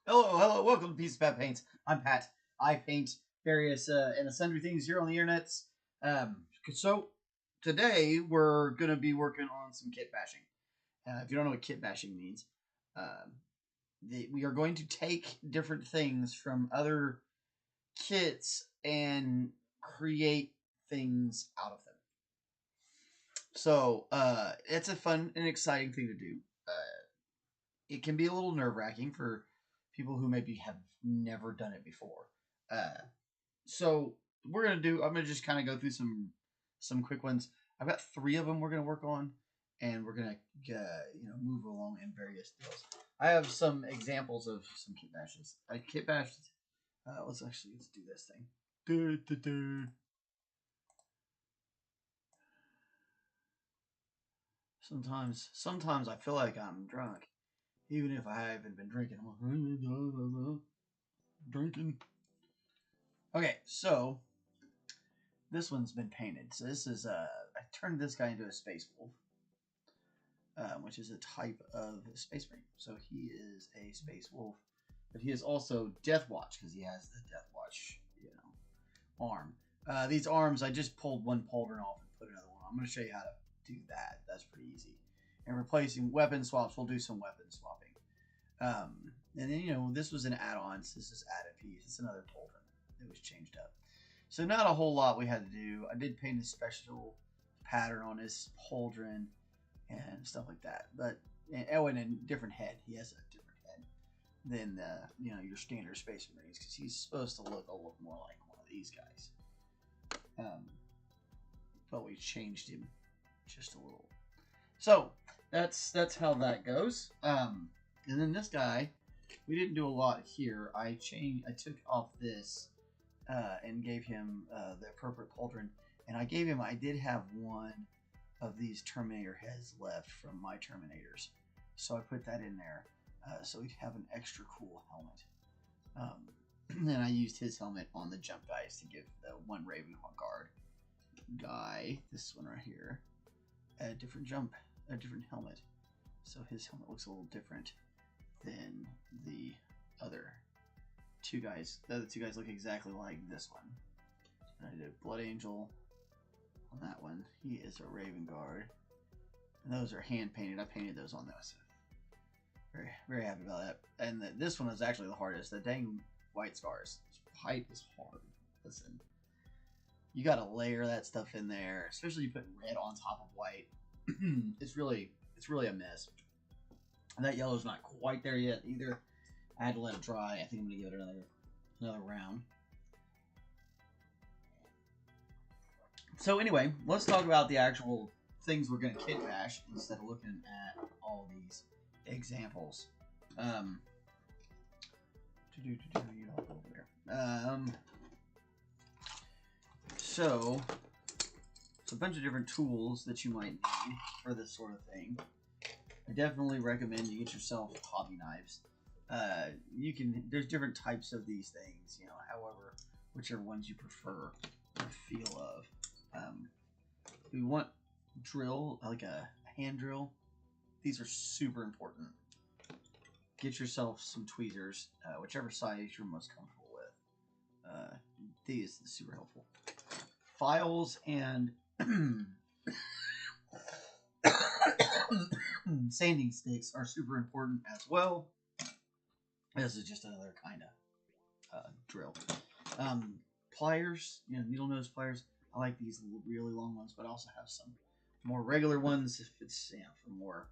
Hello, welcome to Piece of Pat Paints. I'm Pat. I paint various and sundry things here on the internets. Um, so today we're gonna be working on some kit bashing. If you don't know what kit bashing means, um, we are going to take different things from other kits and create things out of them. So it's a fun and exciting thing to do. It can be a little nerve wracking for people who maybe have never done it before. Uh, so I'm gonna just kind of go through some quick ones. I've got three of them we're gonna work on, and we're gonna move along in various deals. I have some examples of some kit bashes. I kit bashed. Let's do this thing. Sometimes I feel like I'm drunk, even if I haven't been drinking. I'm like, drinking. Okay, so this one's been painted. So this is I turned this guy into a space wolf, which is a type of space marine. So he is a space wolf, but he is also Deathwatch because he has the Deathwatch, arm. These arms, I just pulled one pauldron off and put another one on. I'm going to show you how to do that. That's pretty easy. And replacing weapon swaps, we'll do some weapon swapping. And then this was an add-on. So this is added piece. It's another pauldron. It was changed up. So not a whole lot we had to do. I did paint a special pattern on his pauldron and stuff like that. But and a different head. He has a different head than your standard Space Marines because he's supposed to look a little more like one of these guys. But we changed him just a little. So that's how that goes. And then this guy, we didn't do a lot here. I took off this. And gave him the appropriate pauldron. And I did have one of these Terminator heads left from my Terminators. So I put that in there so he'd have an extra cool helmet. And I used his helmet on the jump guys to give the one Raven Guard guy, this one right here, a different helmet. So his helmet looks a little different than the other two guys. The other two guys look exactly like this one. And I did Blood Angel on that one. He is a Raven Guard. And those are hand painted. I painted those on those. Very, very happy about that. And this one was actually the hardest. The dang white scars. Pipe is hard. Listen, you got to layer that stuff in there, especially you put red on top of white. it's really a mess. And that yellow's not quite there yet either. I had to let it dry. I think I'm gonna give it another round. So anyway, let's talk about the actual things we're gonna kit bash instead of looking at all these examples. So it's a bunch of different tools that you might need for this sort of thing. I definitely recommend you get yourself hobby knives. There's different types of these things, however, whichever ones you prefer the feel of. We want drill, like a hand drill. These are super important. Get yourself some tweezers, whichever size you're most comfortable with. These are super helpful. Files and sanding sticks are super important as well. This is just another kind of drill. Pliers, needle nose pliers. I like these really long ones, but I also have some more regular ones if it's for more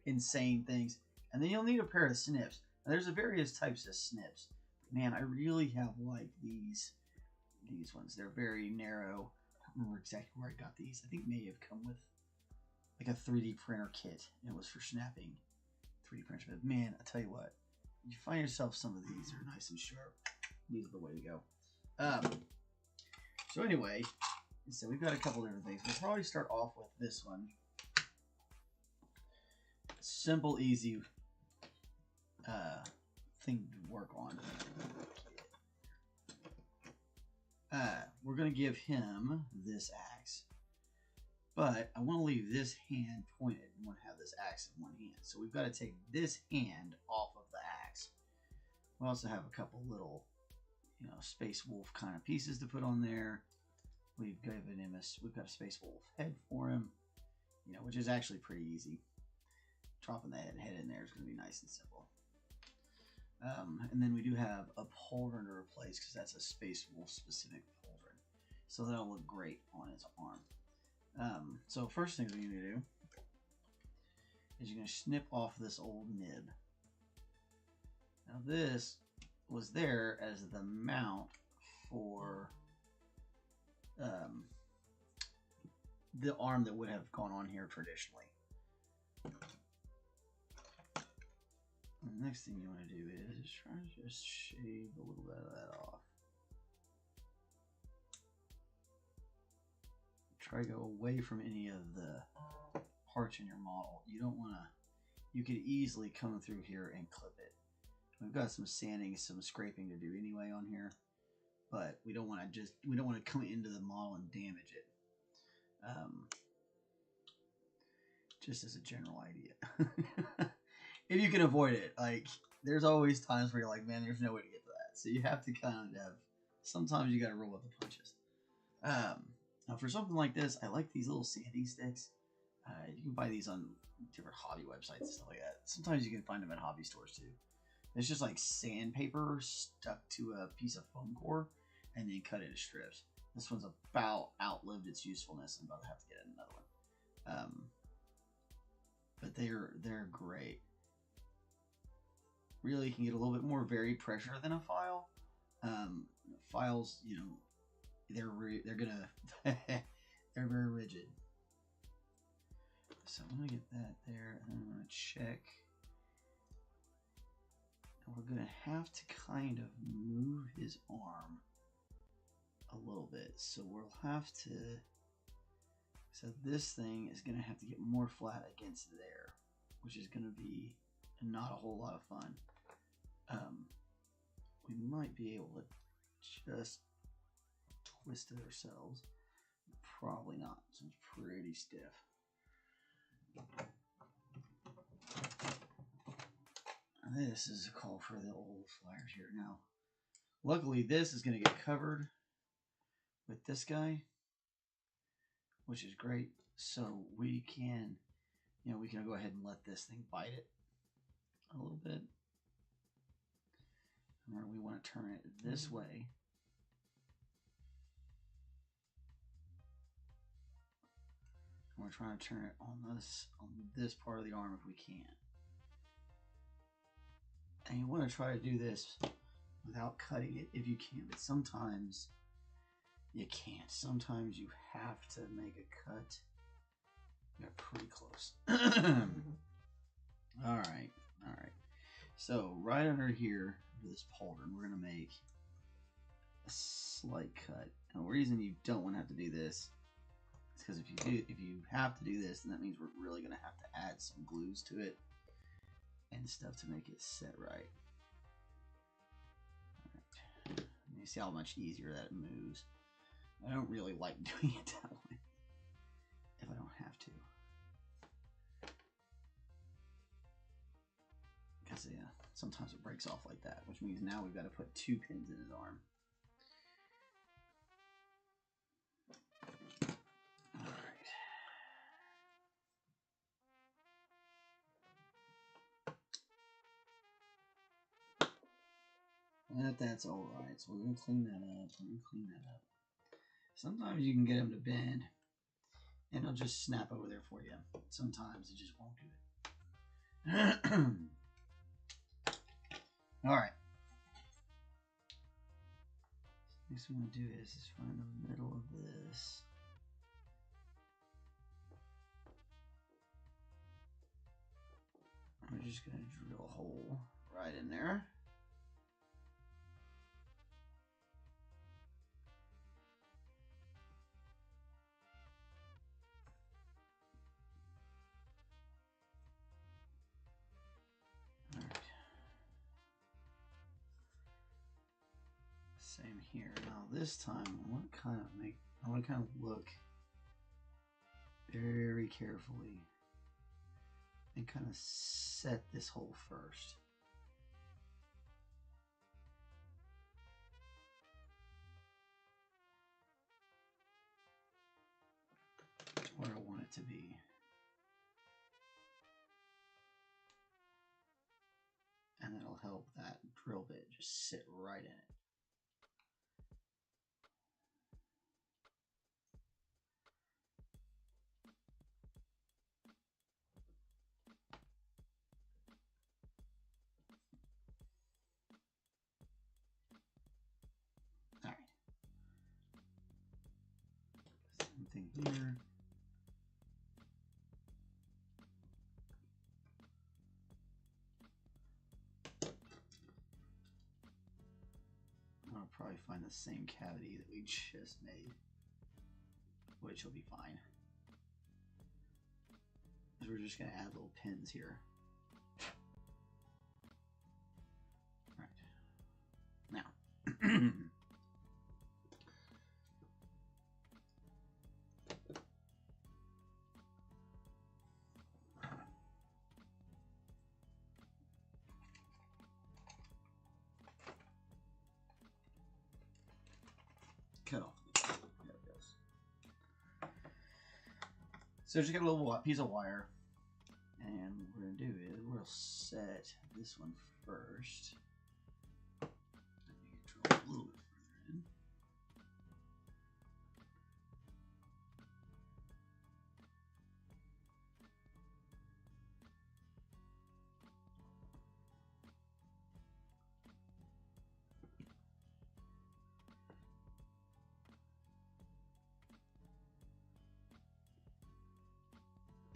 insane things. And then you'll need a pair of snips. Now, there's various types of snips. Man, I really have liked these ones. They're very narrow. I don't remember exactly where I got these. I think they may have come with like a 3D printer kit. It was for snapping 3D printers. But man, I tell you what, you find yourself some of these are nice and sharp. These are the way to go. So anyway, so we've got a couple different things. We'll probably start off with this one. Simple, easy thing to work on. We're going to give him this axe. But I want to leave this hand pointed. I want to have this axe in one hand. So we've got to take this hand off of the axe. We also have a couple little, Space Wolf kind of pieces to put on there. We've got a Space Wolf head for him, which is actually pretty easy. Dropping the head in there is going to be nice and simple. And then we do have a pauldron to replace because that's a Space Wolf specific pauldron. So that'll look great on his arm. So first thing we're going to do is you're going to snip off this old nib. Now this was there as the mount for the arm that would have gone on here traditionally. The next thing you want to do is try to just shave a little bit of that off. Try to go away from any of the parts in your model. You don't want to, you could easily come through here and clip it. We've got some sanding, some scraping to do anyway on here, but we don't want to come into the model and damage it. Just as a general idea. If you can avoid it, like, there's always times where you're like, man, there's no way to get to that. So you have to kind of, sometimes you got to roll with the punches. Now for something like this, I like these little sanding sticks. You can buy these on different hobby websites and stuff like that. Sometimes you can find them at hobby stores too. It's just like sandpaper stuck to a piece of foam core and then cut into strips. This one's about outlived its usefulness. I'm about to have to get another one. But they're great. Really, you can get a little bit more varied pressure than a file. Files, they're gonna they're very rigid. So I'm gonna get that there, and I'm gonna check. And we're gonna have to kind of move his arm a little bit. So we'll have to. So this thing is gonna have to get more flat against there, which is gonna be not a whole lot of fun. We might be able to just twist it ourselves. Probably not. So it's pretty stiff. This is a call for the old flyers here. Now, luckily this is going to get covered with this guy, which is great. So we can, we can go ahead and let this thing bite it a little bit. Where we want to turn it this way. And we're trying to turn it on this part of the arm if we can. And you want to try to do this without cutting it if you can, but sometimes you can't. Sometimes you have to make a cut. You're pretty close. All right. So right under here, this pauldron, we're going to make a slight cut. And the reason you don't want to have to do this is because if you have to do this, then that means we're really going to have to add some glues to it and stuff to make it set right. All right. You see how much easier that it moves. I don't really like doing it that way if I don't have to. Because sometimes it breaks off like that, which means now we've got to put 2 pins in his arm. Alright. That's alright, so we're going to clean that up. Sometimes you can get him to bend, and it'll just snap over there for you. Sometimes it just won't do it. Alright. Next thing I'm going to do is find the middle of this. We're just going to drill a hole right in there. Same here. Now this time I want to kind of look very carefully and kind of set this hole first. it to be. And that'll help that drill bit just sit right in it. All right. Same thing here. I'll probably find the same cavity that we just made, which will be fine. Because we're just going to add little pins here. All right. Now. Cut off. There it goes. So just get a little piece of wire, and what we're gonna do is we'll set this one first. Drill a little bit further in.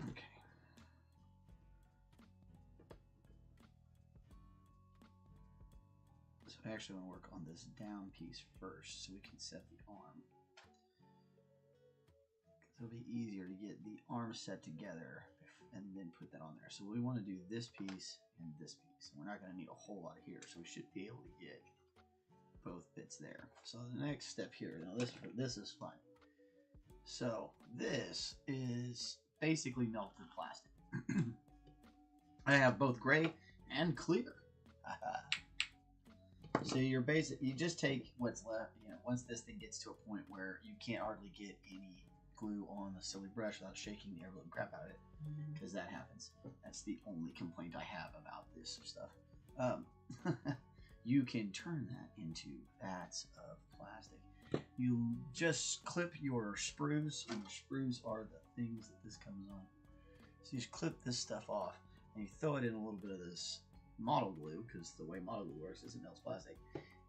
Okay. So I actually want to work on this down piece first so we can set the arm. It'll be easier to get the arm set together and then put that on there. So we want to do this piece and this piece. And we're not going to need a whole lot here, so we should be able to get both bits there. So the next step here, now this is fun. So this is basically melted plastic. I have both gray and clear. So you just take what's left. You know, once this thing gets to a point where you can't hardly get any glue on the silly brush without shaking the absolute crap out of it, because that happens. That's the only complaint I have about this stuff. You can turn that into vats of plastic. You just clip your sprues, and the sprues are the things that this comes on. So you just clip this stuff off, and you throw it in a little bit of this model glue, because the way model glue works is it melts plastic,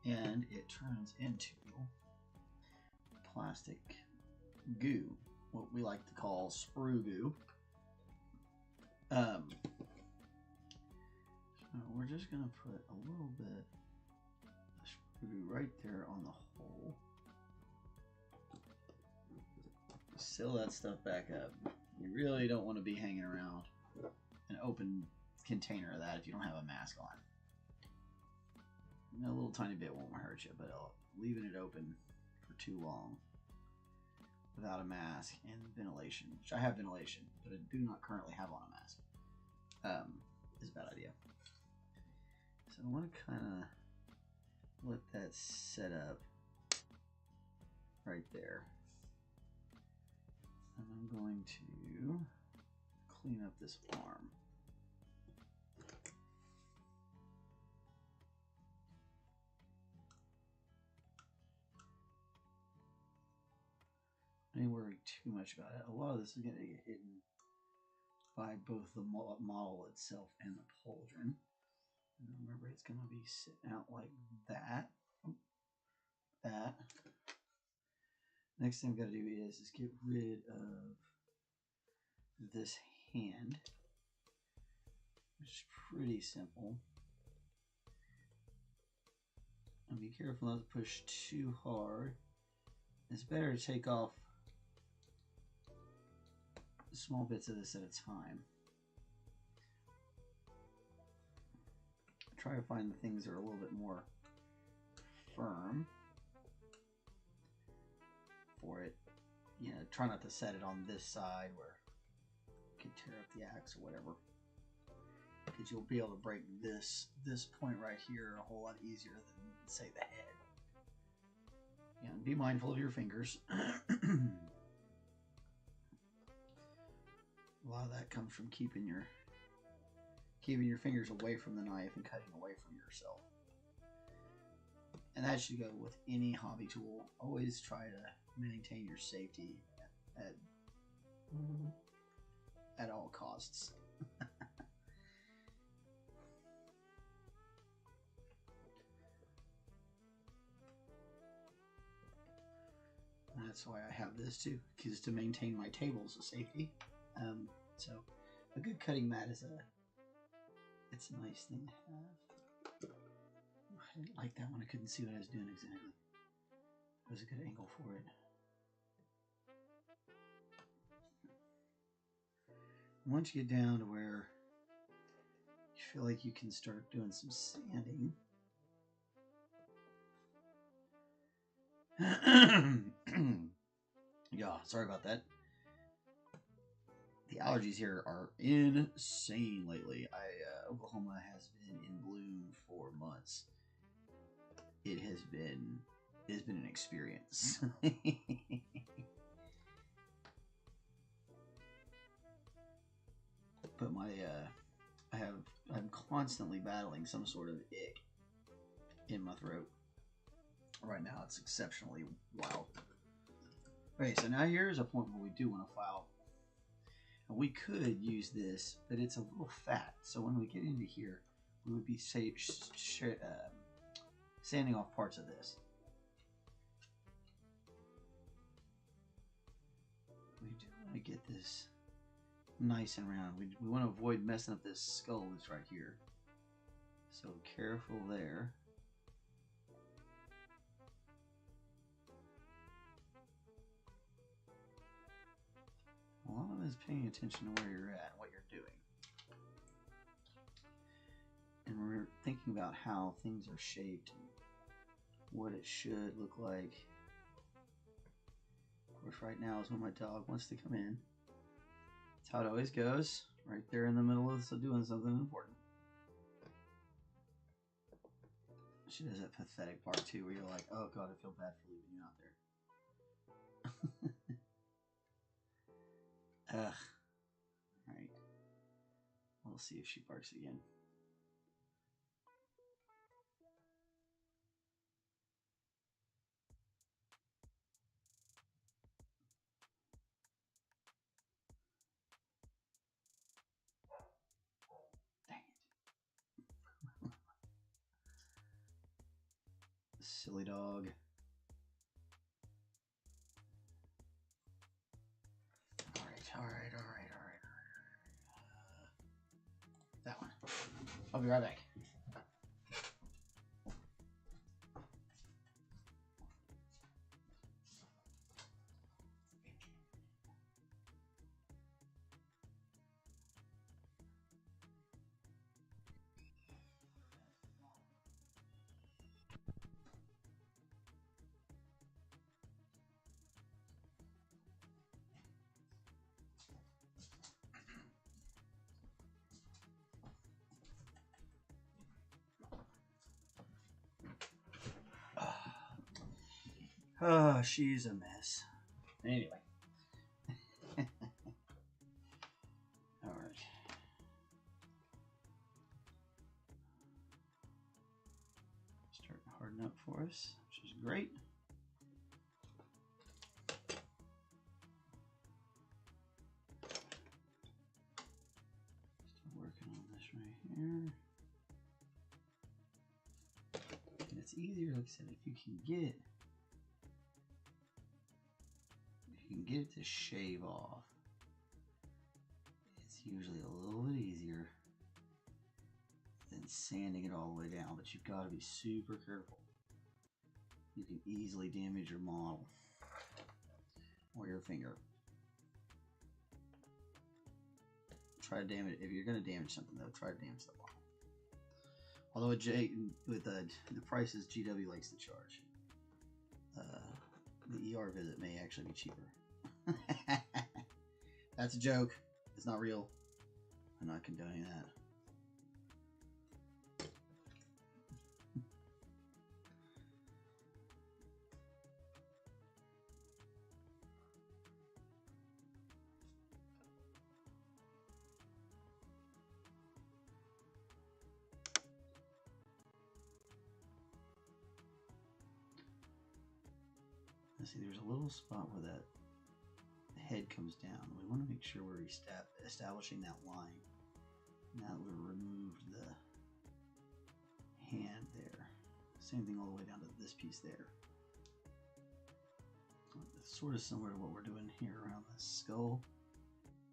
and it turns into plastic goo, what we like to call sprue goo. So we're just going to put a little bit of sprue goo right there on the hole. Seal that stuff back up. You really don't want to be hanging around an open container of that if you don't have a mask on. A little tiny bit won't hurt you, but leaving it open for too long without a mask and ventilation, which I have ventilation, but I do not currently have on a mask, is a bad idea. So I want to kind of let that set up right there. And I'm going to clean up this arm. I didn't worry too much about it. A lot of this is going to get hidden by both the model itself and the pauldron. And remember, it's going to be sitting out like that. That. Next thing I've got to do is get rid of this hand, which is pretty simple. And be careful not to push too hard. It's better to take off small bits of this at a time. Try to find the things that are a little bit more firm for it. You know, try not to set it on this side where you can tear up the axe or whatever, because you'll be able to break this point right here a whole lot easier than, say, the head. And be mindful of your fingers. A lot of that comes from keeping your fingers away from the knife and cutting away from yourself. And that should go with any hobby tool. Always try to maintain your safety at all costs. That's why I have this too, because to maintain my tables of safety. So a good cutting mat is it's a nice thing to have. I didn't like that one. I couldn't see what I was doing exactly. It was a good angle for it. Once you get down to where you feel like you can start doing some sanding. Yeah, sorry about that. The allergies here are insane lately. Oklahoma has been in bloom for months. It has been an experience. But I'm constantly battling some sort of ick in my throat. Right now it's exceptionally wild. Okay, so now here's a point where we do want to file. And we could use this, but it's a little fat. So when we get into here, we would be sanding off parts of this. We do want to get this nice and round. We want to avoid messing up this skull that's right here. So careful there. A lot of it is paying attention to where you're at and what you're doing. And we're thinking about how things are shaped and what it should look like. Of course, right now is when my dog wants to come in. That's how it always goes. Right there in the middle of doing something important. She does that pathetic part too where you're like, oh god, I feel bad for leaving you out there. Ugh. Alright. We'll see if she barks again. Dang it. Silly dog. Alright. That one. I'll be right back. Oh, she's a mess. Anyway. Alright. Starting to harden up for us, which is great. Still working on this right here. And it's easier, like I said, if you can get it to shave off. It's usually a little bit easier than sanding it all the way down, but you've got to be super careful. You can easily damage your model or your finger. Try to damage, if you're going to damage something though, try to damage the model. Although with the prices GW likes to charge, the ER visit may actually be cheaper. That's a joke. It's not real. I'm not condoning that. Let's see, there's a little spot where that head comes down. We want to make sure we're establishing that line. Now that we've removed the hand there. Same thing all the way down to this piece there. It's sort of similar to what we're doing here around the skull.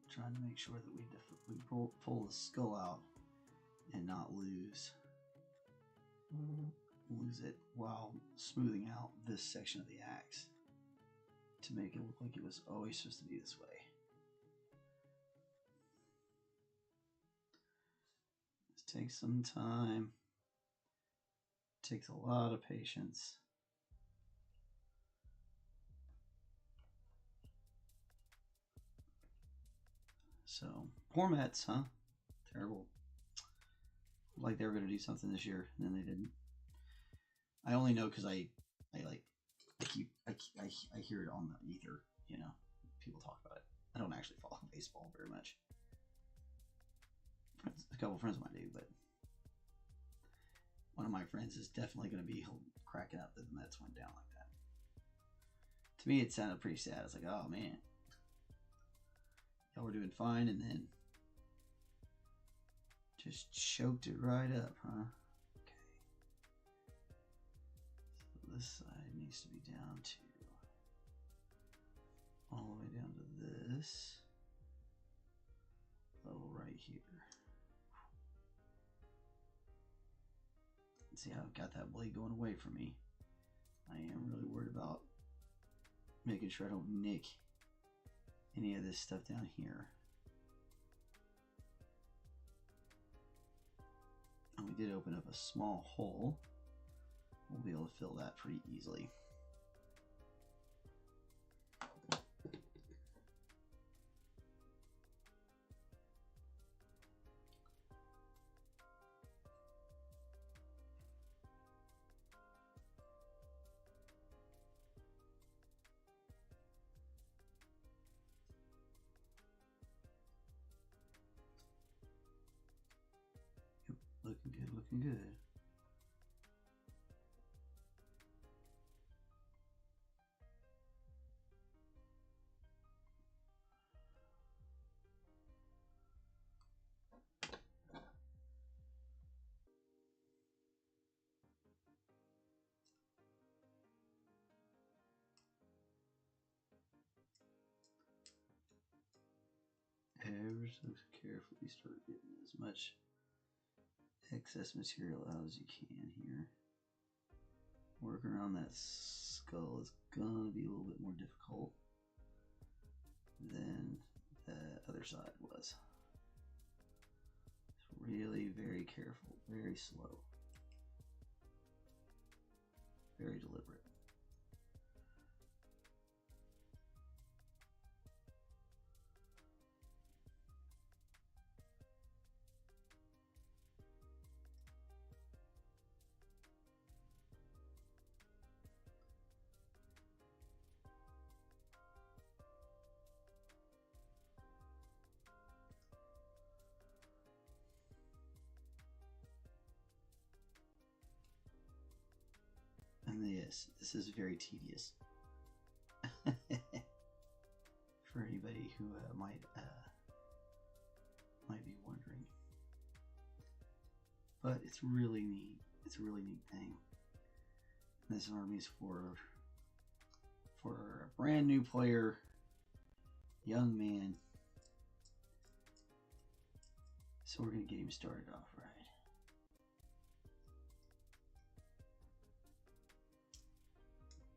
Trying to make sure that we pull the skull out and not lose it while smoothing out this section of the axe to make it look like it was always supposed to be this way. This takes some time. Takes a lot of patience. So, poor Mets, huh? Terrible. Like they were going to do something this year, and then they didn't. I only know because I hear it on the ether. You know, people talk about it. I don't actually follow baseball very much. A couple friends of mine do, but one of my friends is definitely going to be cracking up that the Mets went down like that. To me, it sounded pretty sad. It's like, oh man, y'all were doing fine, and then just choked it right up, huh? Okay. So this side needs to be down to all the way down to this level right here. See how I've got that blade going away from me. I am really worried about making sure I don't nick any of this stuff down here. And we did open up a small hole. We'll be able to fill that pretty easily. Looking good, looking good. Ever so carefully start getting as much excess material out as you can here. Working around that skull is gonna be a little bit more difficult than the other side was. It's really very careful, very slow, very deliberate. And yes, this is very tedious for anybody who might be wondering. But it's really neat. It's a really neat thing. This army is for a brand new player, young man. So we're gonna get him started off right.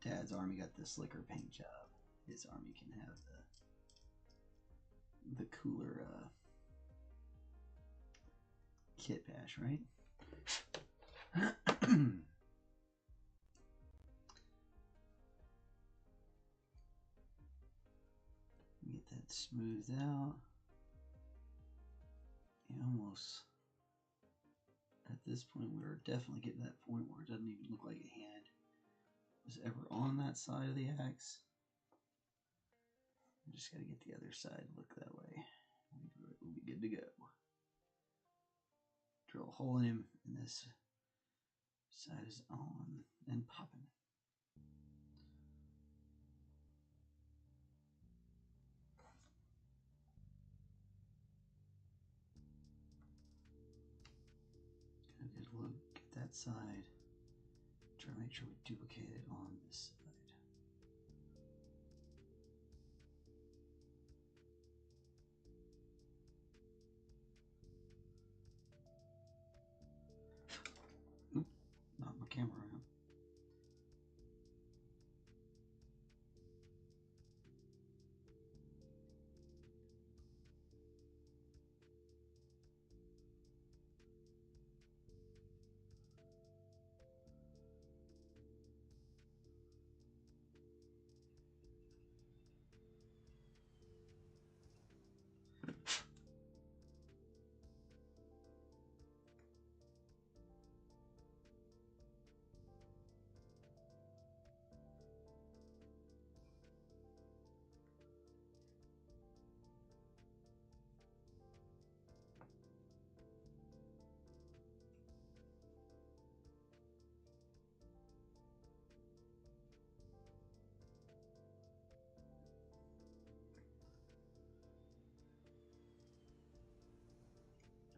Dad's army got the slicker paint job. His army can have the cooler kit bash, right? Get that smoothed out. Almost at this point, we're definitely getting to that point where it doesn't even look like a hand was ever on that side of the axe. We just got to get the other side to look that way. We'll be good to go. Drill a hole in him, and this side is on and popping. we'll get that side. Try to make sure we duplicate it on this side. Oop, knocked my camera around.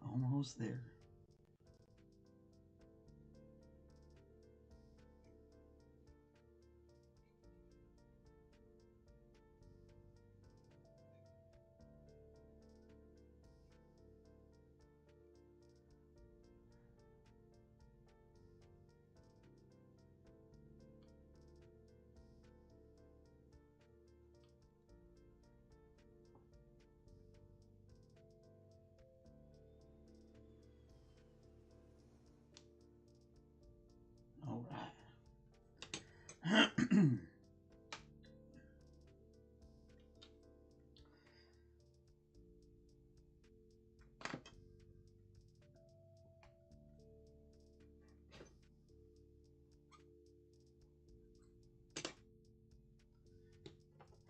Almost there. All right.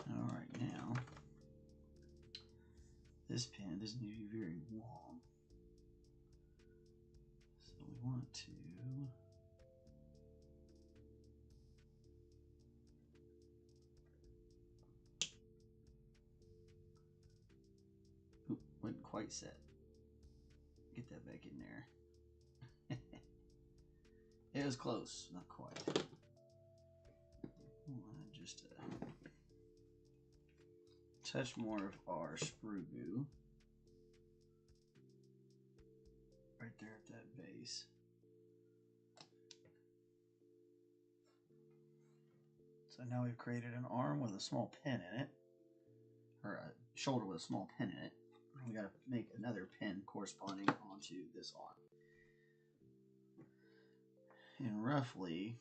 All right, now this pen doesn't need to be very long, so we want to wasn't quite set. Get that back in there. It was close, not quite. Just a touch more of our sprue goo right there at that base. So now we've created an arm with a small pin in it, or a shoulder with a small pin in it. We got to make another pin corresponding onto this arm. In roughly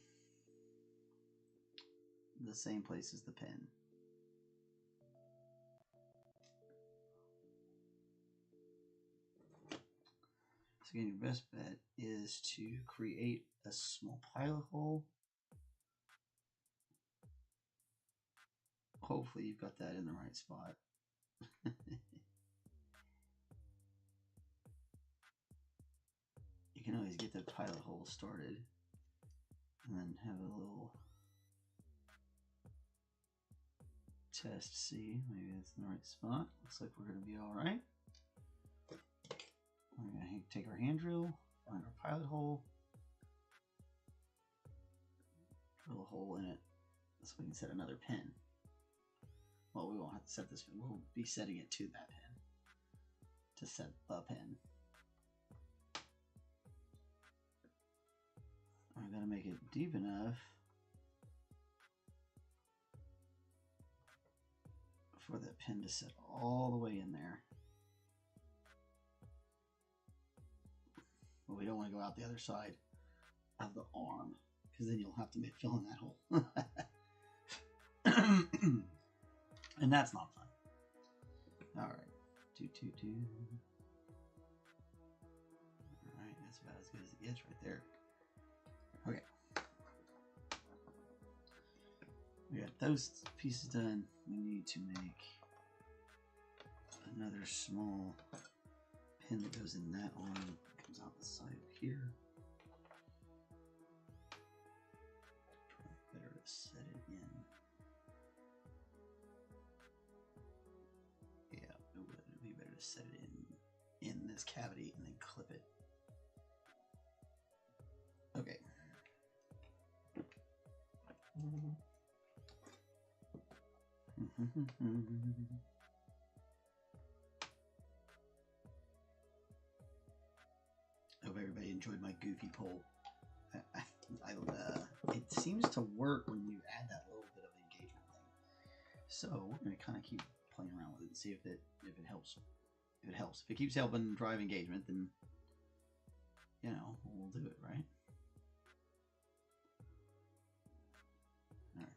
the same place as the pin. So again, your best bet is to create a small pilot hole. Hopefully you've got that in the right spot. You can always get the pilot hole started and then have a little test, see, maybe it's in the right spot. Looks like we're going to be all right. We're going to take our hand drill, find our pilot hole, drill a hole in it so we can set another pin. Well, we won't have to set this pin. We'll be setting it to that pin to set the pin. I'm going to make it deep enough for that pin to sit all the way in there. But we don't want to go out the other side of the arm, because then you'll have to fill in that hole. And that's not fun. Alright. Alright, that's about as good as it gets right there. Okay. We got those pieces done. We need to make another small pin that goes in that arm. Comes out the side here. Better to set it in. Yeah, it would be better to set it in this cavity and then clip it. Hope everybody enjoyed my goofy poll. It seems to work when you add that little bit of engagement thing. So we're gonna kind of keep playing around with it and see if it helps. If it helps, if it keeps helping drive engagement, then you know we'll do it, right? All right.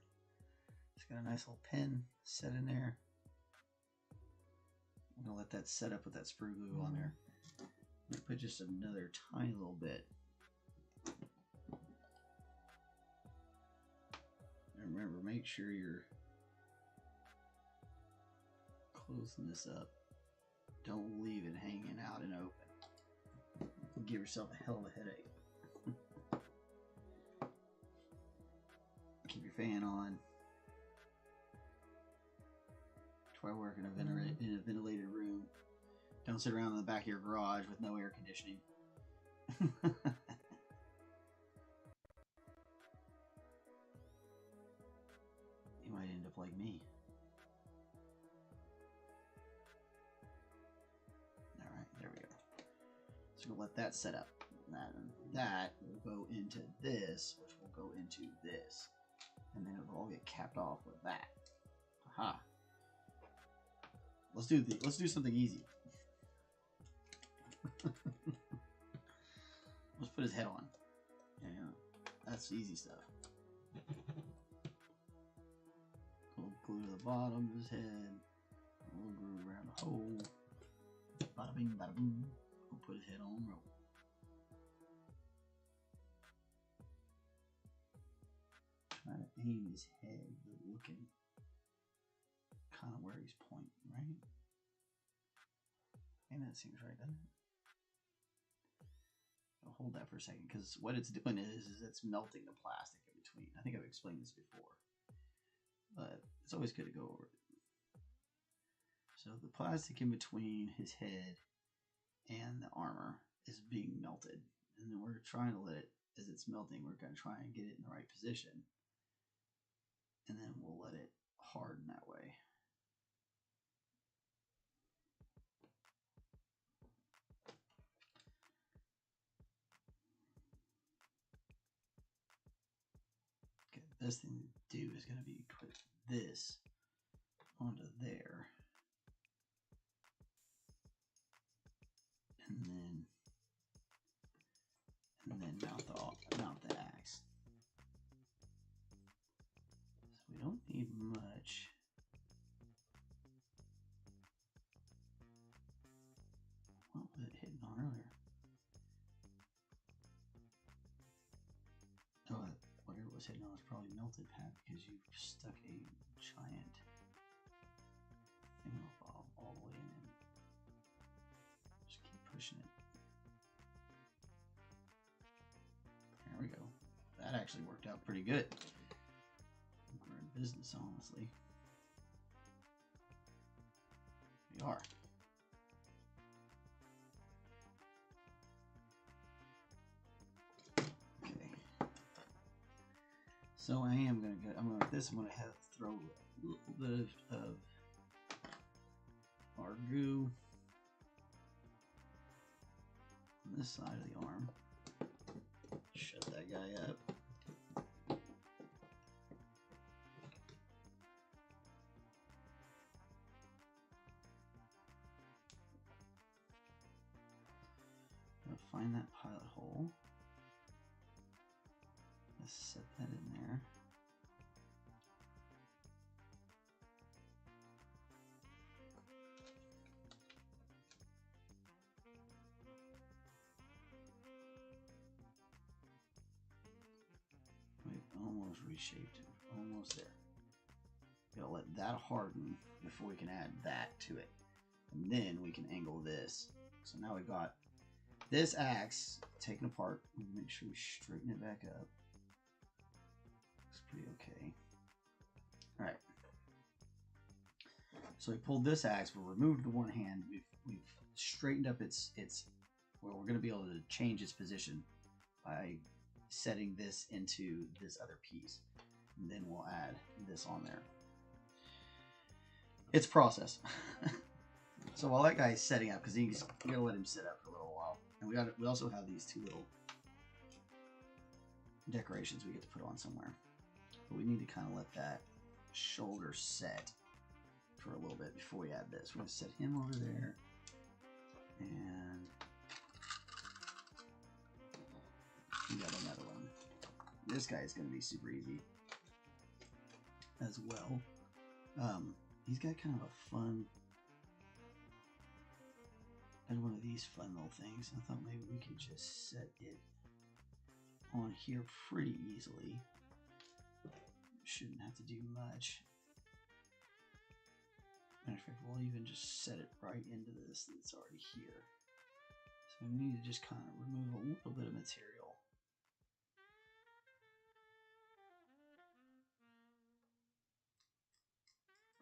It's got a nice little pin set in there. I'm gonna let that set up with that sprue glue on there. Let me put just another tiny little bit. And remember, make sure you're closing this up. Don't leave it hanging out and open. You'll give yourself a hell of a headache. Keep your fan on. Try working in a ventilated room. Don't sit around in the back of your garage with no air conditioning. You might end up like me. Alright, there we go. So we'll let that set up. That will go into this, which will go into this. And then it'll all get capped off with that. Aha. Let's do something easy. Let's put his head on. Yeah, that's easy stuff. A little glue to the bottom of his head. A little glue around the hole. Bada bing, bada boom. We'll put his head on roll. Try to aim his head, looking kind of where he's pointing, right? And that seems right, doesn't it? I'll hold that for a second, because what it's doing is it's melting the plastic in between. I think I've explained this before, but it's always good to go over it. So the plastic in between his head and the armor is being melted, and then we're trying to let it, as it's melting, we're going to try and get it in the right position, and then we'll let it harden that way. Okay, the best thing to do is going to be put this onto there, and then mount the axe. So we don't need much. What was it hitting on earlier? Oh, whatever it was hitting on was probably melted, Pat, because you've stuck a giant thing all the way in. Just keep pushing it. There we go. That actually worked out pretty good. We're in business, honestly. We are. Okay. So I'm gonna have to throw a little bit of our goo on this side of the arm. Shut that guy up. Gotta find that pilot hole. Let's set that in there. Almost reshaped it. Almost there. Gotta let that harden before we can add that to it. And then we can angle this. So now we've got this axe taken apart. We can make sure we straighten it back up. Looks pretty okay. Alright. So we pulled this axe, we removed the one hand, we've straightened up its well, we're gonna be able to change its position by setting this into this other piece. And then we'll add this on there. It's process. So while that guy's setting up, because we gotta let him sit up for a little while, and we also have these two little decorations we get to put on somewhere. But we need to kind of let that shoulder set for a little bit before we add this. We're gonna set him over there, and we got another one. This guy is gonna be super easy as well. He's got kind of a fun, and one of these fun little things. I thought maybe we could just set it on here pretty easily. Shouldn't have to do much. Matter of fact, we'll even just set it right into this that's already here. So we need to just kind of remove a little bit of material.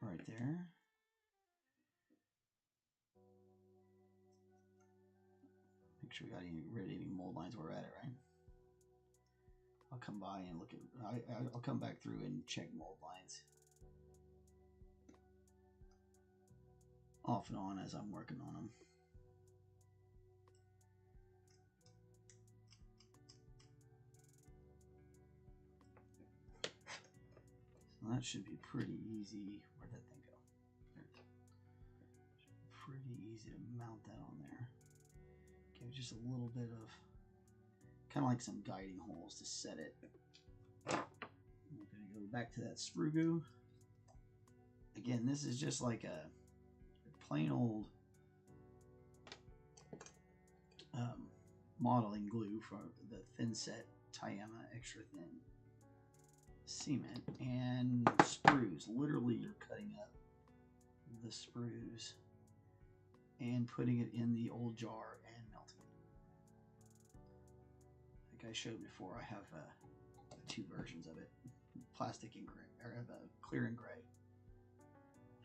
Right there. Make sure we got rid of any mold lines where we're at it, right? I'll come by and look at, I'll come back through and check mold lines off and on as I'm working on them. So that should be pretty easy. Where'd that thing go? There it is. Pretty easy to mount that on there. Give just a little bit of, kind of like some guiding holes to set it. I'm going to go back to that sprue goo. Again, this is just like a plain old modeling glue for the thin set Tayama extra thin cement and sprues. Literally, you're cutting up the sprues and putting it in the old jar and melting it. Like I showed before, I have two versions of it, plastic and gray, or clear and gray.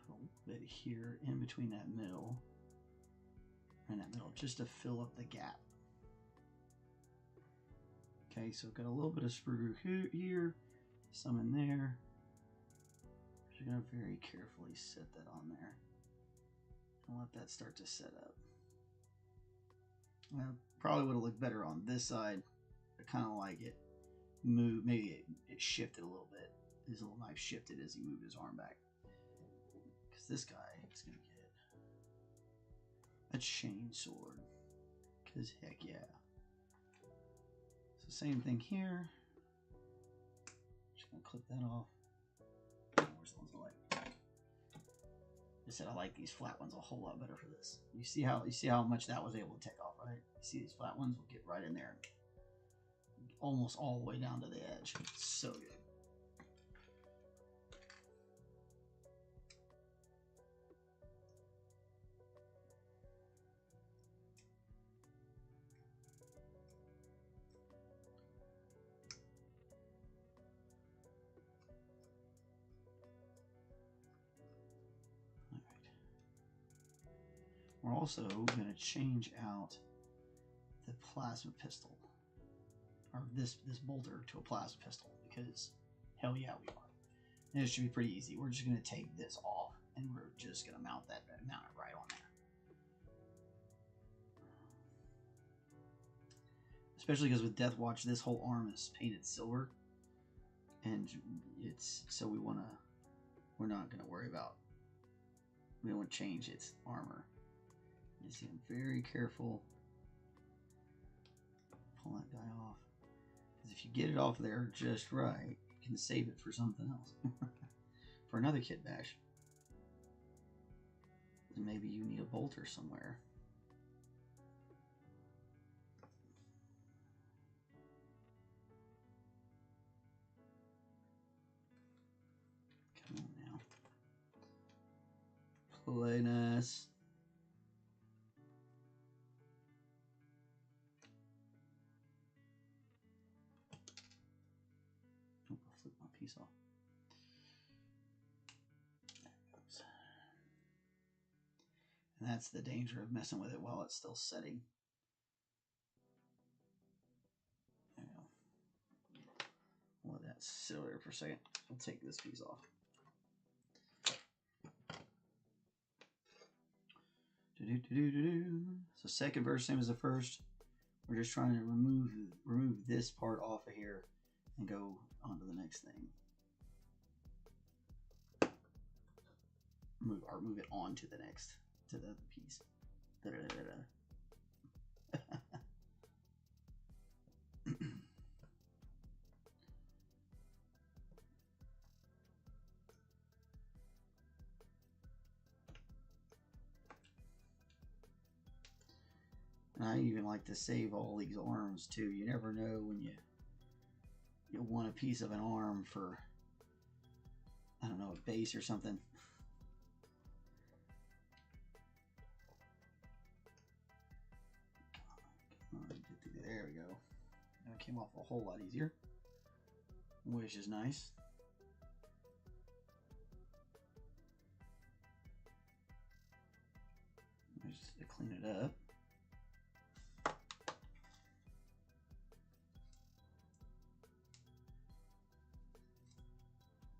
Put a little bit here in between that middle and that middle, just to fill up the gap. Okay, so got a little bit of sprue here, some in there. You're gonna very carefully set that on there and let that start to set up. Well, probably would have looked better on this side. I kind of like it moved, maybe it shifted a little bit. His little knife shifted as he moved his arm back. Because this guy is gonna get a chain sword. Because heck yeah. So same thing here. Just gonna clip that off. Where's the ones I like? I said I like these flat ones a whole lot better for this. You see how much that was able to take off, right? You see these flat ones will get right in there, almost all the way down to the edge. It's so good. We're also going to change out the plasma pistol, or this bolter to a plasma pistol, because hell yeah we are. And it should be pretty easy. We're just going to take this off and we're just going to mount it right on there. Especially because with Deathwatch, this whole arm is painted silver, and we're not going to worry about, we don't want to change its armor. You see, I'm very careful. Pull that guy off. Because if you get it off there just right, you can save it for something else. For another kit bash. And maybe you need a bolter somewhere. Come on now. Play nice. Piece off. There it goes. And that's the danger of messing with it while it's still setting. There we go. Let that sit over there for a second. I'll take this piece off. So second verse, same as the first. We're just trying to remove this part off of here and go on to the next thing. Move it on to the next, to the other piece. And I even like to save all these arms too. You never know when you want a piece of an arm for, I don't know, a base or something. There we go. That came off a whole lot easier, which is nice. Just to clean it up.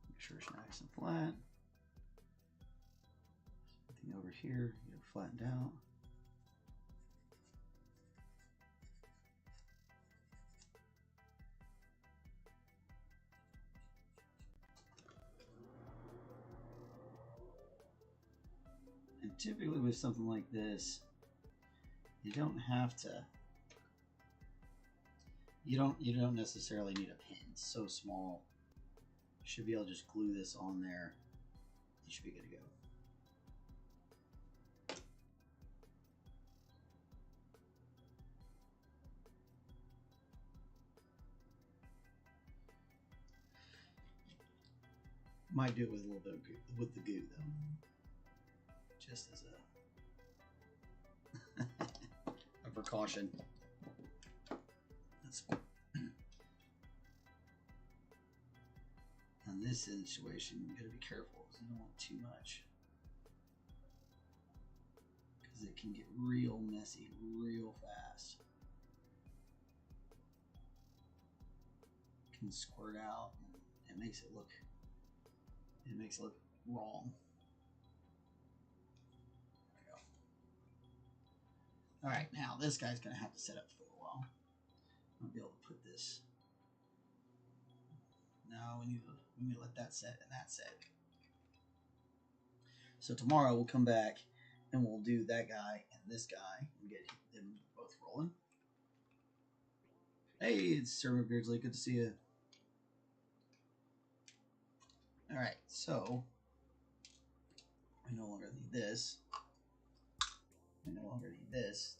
Make sure it's nice and flat. Something over here, get it flattened out. And typically with something like this, you don't have to, you don't necessarily need a pin. It's so small. You should be able to just glue this on there. You should be good to go. Might do it with a little bit of goo, with the goo though. Just as a precaution. That's in this situation, you gotta be careful because you don't want too much, because it can get real messy real fast. It can squirt out, and it makes it look wrong. All right, now this guy's gonna have to set up for a while. I'll be able to put this. No, we need to let that set and that set. So tomorrow we'll come back and we'll do that guy and this guy and get them both rolling. Hey, it's Sir McBeardsly. Good to see you. All right, so I no longer need this. I no longer need this.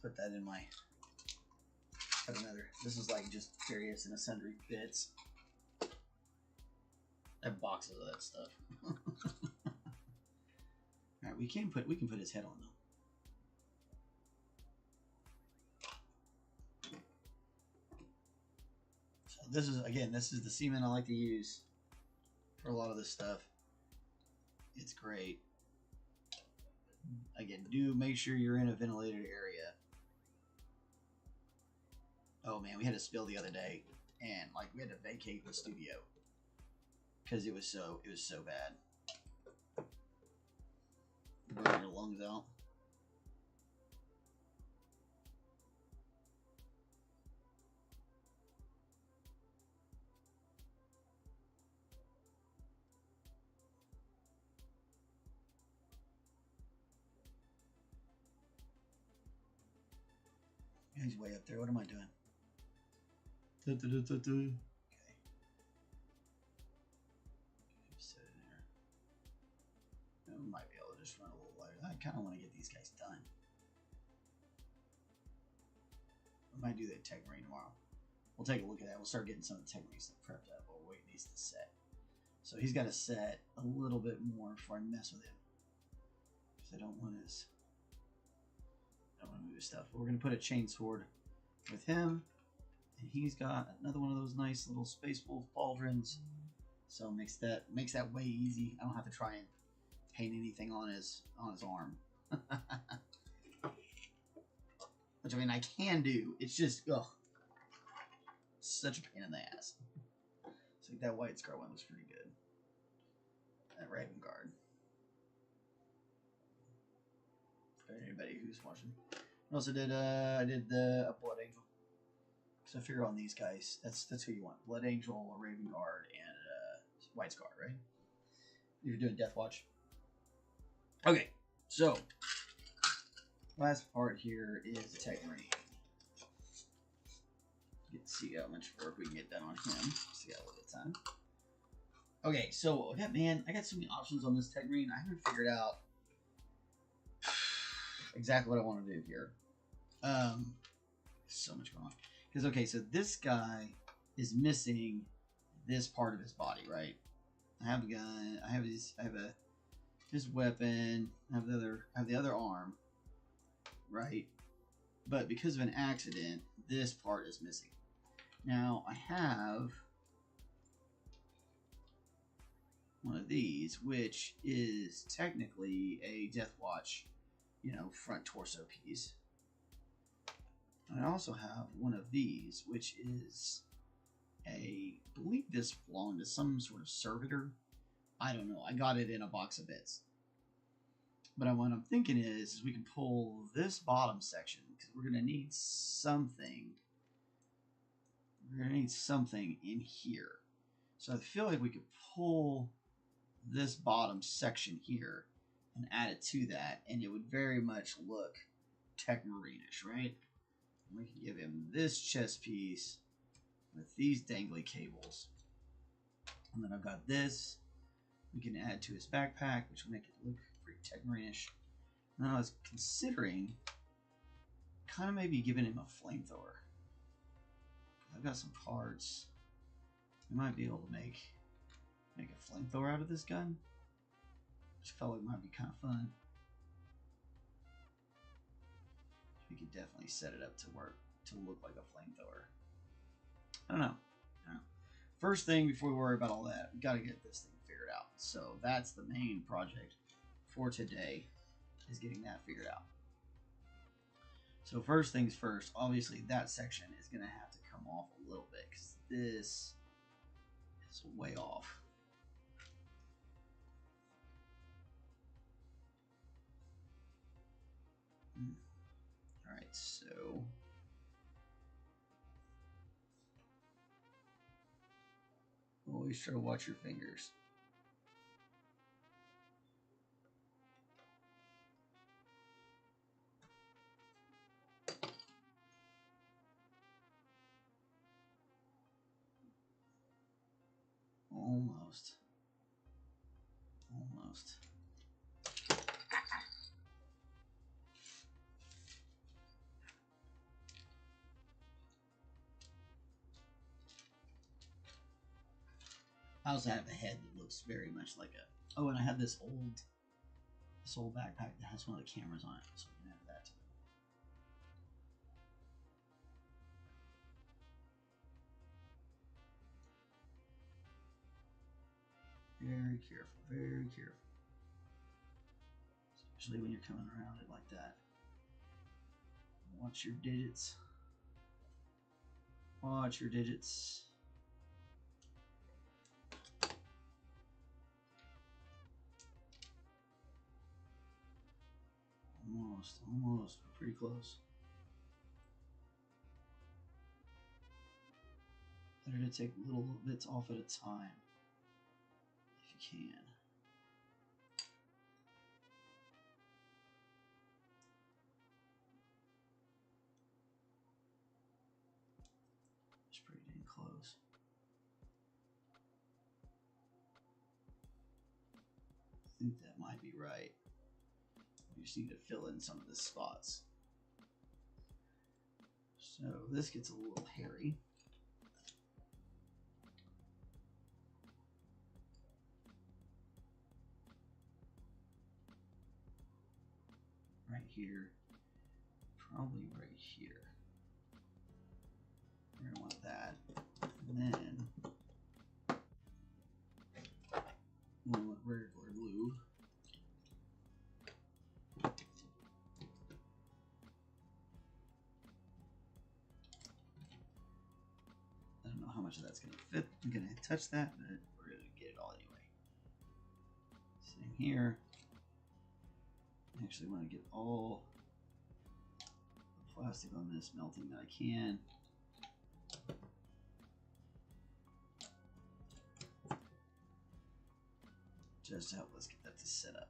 Put that in my, cut another. This is like just various and sundry bits. I have boxes of that stuff. Alright, we can put his head on though. So this is the cement I like to use for a lot of this stuff. It's great. Again, do make sure you're in a ventilated area. Oh man, we had a spill the other day, and like we had to vacate the studio because it was so bad. Burn your lungs out. He's way up there. What am I doing? Okay. Set it in there. I might be able to just run a little lighter. I kind of want to get these guys done. I might do the tech marine tomorrow. We'll take a look at that. We'll start getting some of the tech marine stuff prepped up while waiting these to set. So he's got to set a little bit more before I mess with him, because I don't want to move his stuff. But we're going to put a chain sword with him. And he's got another one of those nice little Space Wolf pauldrons. So it makes that way easy. I don't have to try and paint anything on his arm. Which I mean I can do. It's just ugh. such a pain in the ass. So that White Scar one looks pretty good. That Raven Guard. For anybody who's watching. I also did I did the Blood Angel. So I figure on these guys, that's who you want. Blood Angel, Raven Guard, and White Scar, right? If you're doing Deathwatch. Okay, so last part here is the Tech Marine. Get to see how much work we can get done on him. See how little time. Okay, so I got so many options on this Tech Marine. I haven't figured out exactly what I want to do here. So much going on. Because okay, so this guy is missing this part of his body, right? I have a gun. I have his weapon. I have the other arm, right? But because of an accident, this part is missing. Now I have one of these, which is technically a Deathwatch, front torso piece. I also have one of these, which is I believe this belonged to some sort of servitor. I don't know. I got it in a box of bits. But what I'm thinking is we can pull this bottom section because we're going to need something. We're going to need something in here. So I feel like we could pull this bottom section here and add it to that, and it would very much look Tech Marine-ish, right? We can give him this chest piece with these dangly cables. And then I've got this. We can add to his backpack, which will make it look pretty Tech Marine-ish. And then I was considering kind of maybe giving him a flamethrower. I've got some cards. We might be able to make a flamethrower out of this gun. Which felt like might be kind of fun. We could definitely set it up to look like a flamethrower. I don't know. First thing before we worry about all that, we got to get this thing figured out. So that's the main project for today, is getting that figured out. So first things first, obviously that section is going to have to come off a little bit because this is way off. Alright, so always try to watch your fingers. Almost. I also have a head that looks very much like a... Oh, and I have this old backpack that has one of the cameras on it, so we can add that to it. Very careful, very careful. Especially when you're coming around it like that. Watch your digits. Watch your digits. Almost. We're pretty close. Better to take little bits off at a time, if you can. It's pretty dang close. I think that might be right. We just need to fill in some of the spots. So this gets a little hairy. Right here. Probably right here. We're gonna want that. And then we'll want regular glue. how much of that's going to fit. I'm going to touch that, but we're going to get it all anyway. Same here. I actually want to get all the plastic on this melting that I can. Just to help us get that to set up.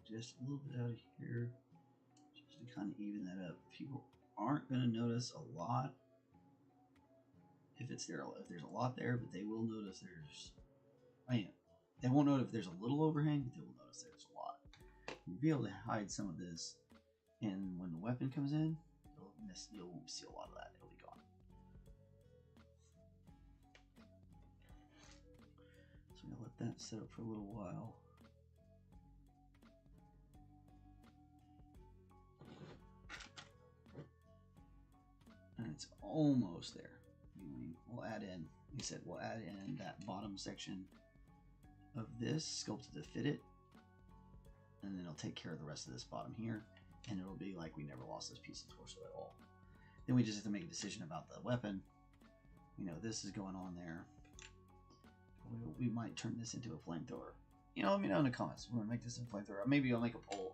Just a little bit out of here, just to kind of even that up. People aren't going to notice a lot if it's there. If there's a lot there, but they will notice there's. They won't notice if there's a little overhang, but they will notice there's a lot. You'll be able to hide some of this, and when the weapon comes in, you'll see a lot of that. It'll be gone. So I'm gonna let that set up for a little while. And it's almost there. We'll add in, like I said, we'll add in that bottom section of this sculpted to fit it, and then it'll take care of the rest of this bottom here, and it'll be like we never lost this piece of torso at all. Then we just have to make a decision about the weapon. You know, this is going on there. We might turn this into a flamethrower. You know, let me know in the comments. We want to make this a flamethrower. Maybe I'll make a poll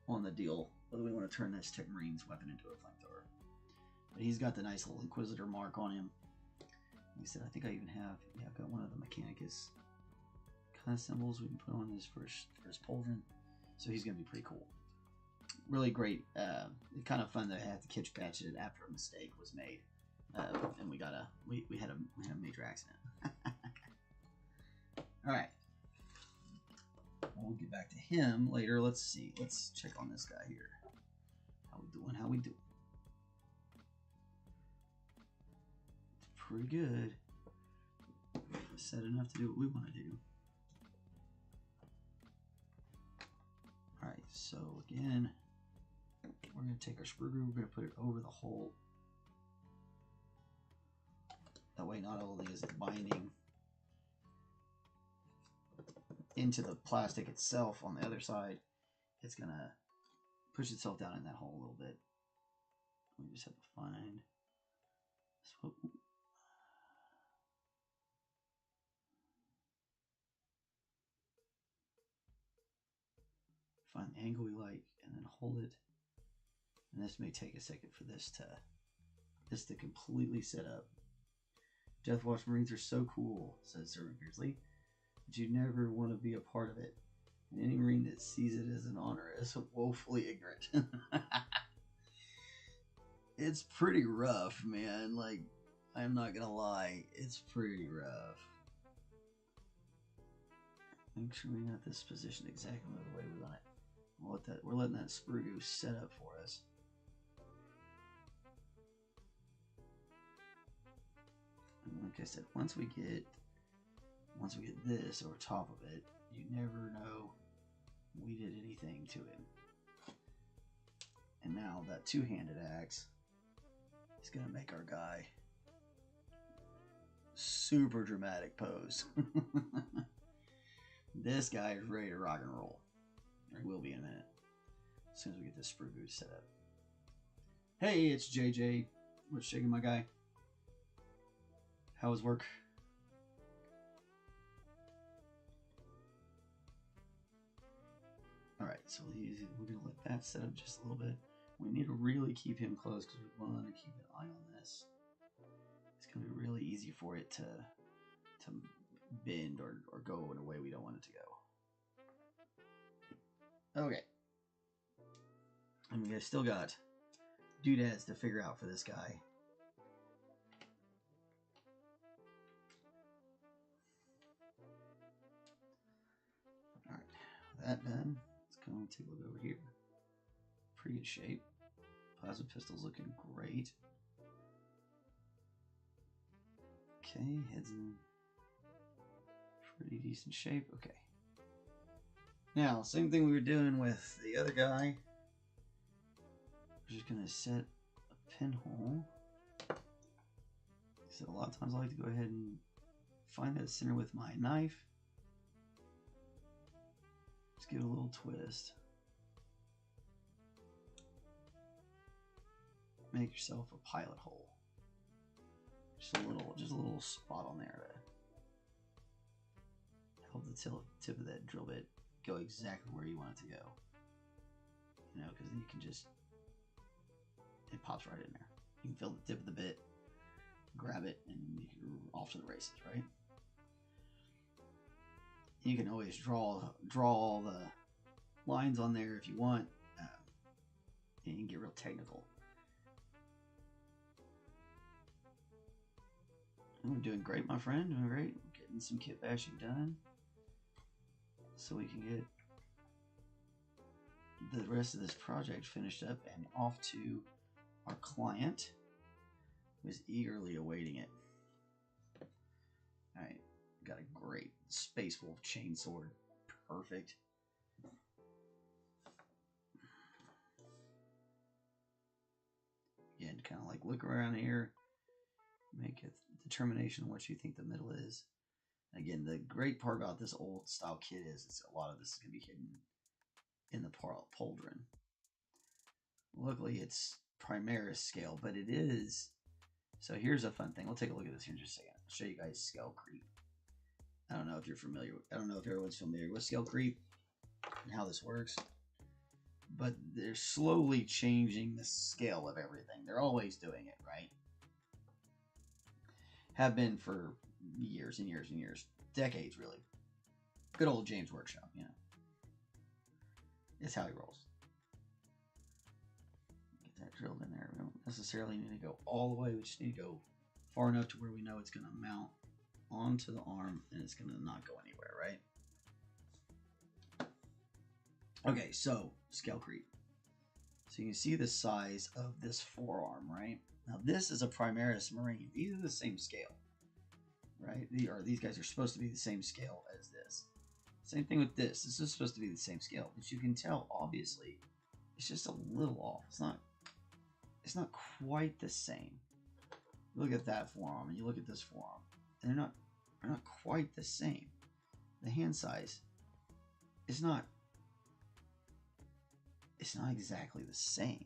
on the deal whether we want to turn this Tech Marine's weapon into a flamethrower. But he's got the nice little Inquisitor mark on him. Like I said, I think I even have, yeah, I've got one of the Mechanicus kind of symbols we can put on this for his pauldron. So he's going to be pretty cool. Really great. Kind of fun that I had to catch patch it after a mistake was made. And we had a major accident. Alright. We'll get back to him later. Let's see. Let's check on this guy here. How we doing? How we doing? Pretty good. Set enough to do what we want to do. Alright, so again, we're going to take our sprue glue, we're going to put it over the hole. That way not only is it binding into the plastic itself on the other side, it's going to push itself down in that hole a little bit. We just have to find the angle we like and then hold it. And this may take a second for this to completely set up. Deathwatch Marines are so cool, says Sir McBeardsly, but you never want to be a part of it. And any Marine that sees it as an honor is woefully ignorant. It's pretty rough, man. Like, I'm not gonna lie, it's pretty rough. Make sure we got this positioned exactly the way we want it. We're letting that sprue glue set up for us. And like I said, once we get this over top of it, you never know we did anything to him. And now that two-handed axe is gonna make our guy super dramatic pose. This guy is ready to rock and roll. Or he will be in a minute. As soon as we get this sprue glue set up. Hey, it's JJ. What's shaking, my guy? How was work? Alright, so we're going to let that set up just a little bit. We need to really keep him close because we want to keep an eye on this. It's going to be really easy for it to bend or go in a way we don't want it to go. Okay. And we still got doodads to figure out for this guy. that done. Let's go and take a look over here. Pretty good shape. Plasma pistol's looking great. Okay, head's in pretty decent shape. Okay. Now, same thing we were doing with the other guy. We're just gonna set a pinhole. So a lot of times I like to go ahead and find that center with my knife. Just give it a little twist. Make yourself a pilot hole. Just a little spot on there to help the tip of that drill bit go exactly where you want it to go. You know, because then you can just, it pops right in there. You can feel the tip of the bit, grab it, and you're off to the races, right? You can always draw all the lines on there if you want, and you can get real technical. I'm doing great, my friend. Doing great. Getting some kit bashing done, so we can get the rest of this project finished up and off to our client, who is eagerly awaiting it. All right, got a great Space Wolf chainsword. Perfect. Again, kind of like look around here, make a determination on what you think the middle is. Again, the great part about this old style kit is a lot of this is going to be hidden in the pauldron. Luckily, it's Primaris scale, but it is. So here's a fun thing. We'll take a look at this here in just a second. I'll show you guys scale creep. I don't know if you're familiar. I don't know if everyone's familiar with scale creep and how this works, but they're slowly changing the scale of everything. They're always doing it, right? Have been for years and years and years, decades, really. Good old James Workshop, you know. It's how he rolls. Get that drilled in there. We don't necessarily need to go all the way. We just need to go far enough to where we know it's going to mount onto the arm and it's going to not go anywhere, right? Okay, so scale creep. So you can see the size of this forearm, right? Now this is a Primaris Marine. These are the same scale, right? These guys are supposed to be the same scale as this. Same thing with this. This is supposed to be the same scale, but you can tell obviously it's just a little off. It's not quite the same. Look at that forearm and you look at this forearm. They're not quite the same. The hand size is not exactly the same.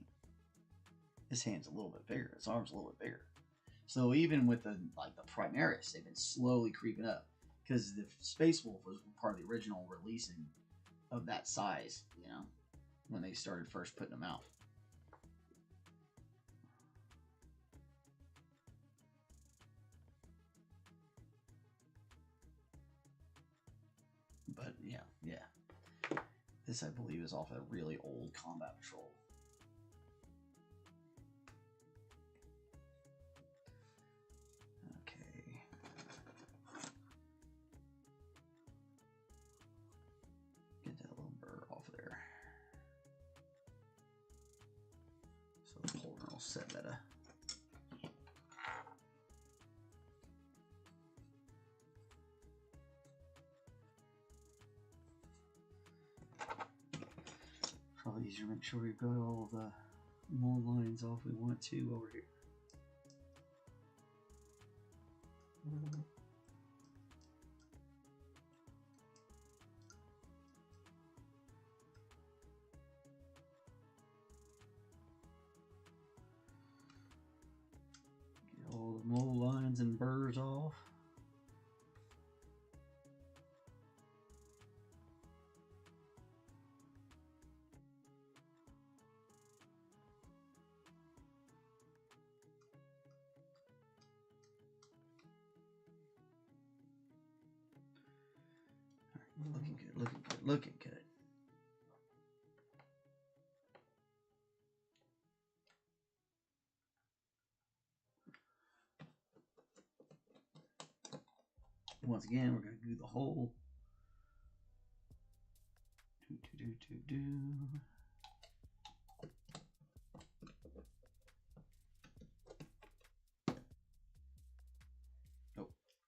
His hand's a little bit bigger. His arm's a little bit bigger. So even with the Primaris, they've been slowly creeping up because the Space Wolf was part of the original releasing of that size, you know, when they started first putting them out. But yeah. This, I believe, is off a really old Combat Patrol. Okay. Get that little burr off there. So the pauldron will set that up. Probably easier to make sure we've got all the mold lines off we want to over here. Get all the mold lines and burrs off. Looking good, looking good, looking good. Once again, we're going to do the whole Oh,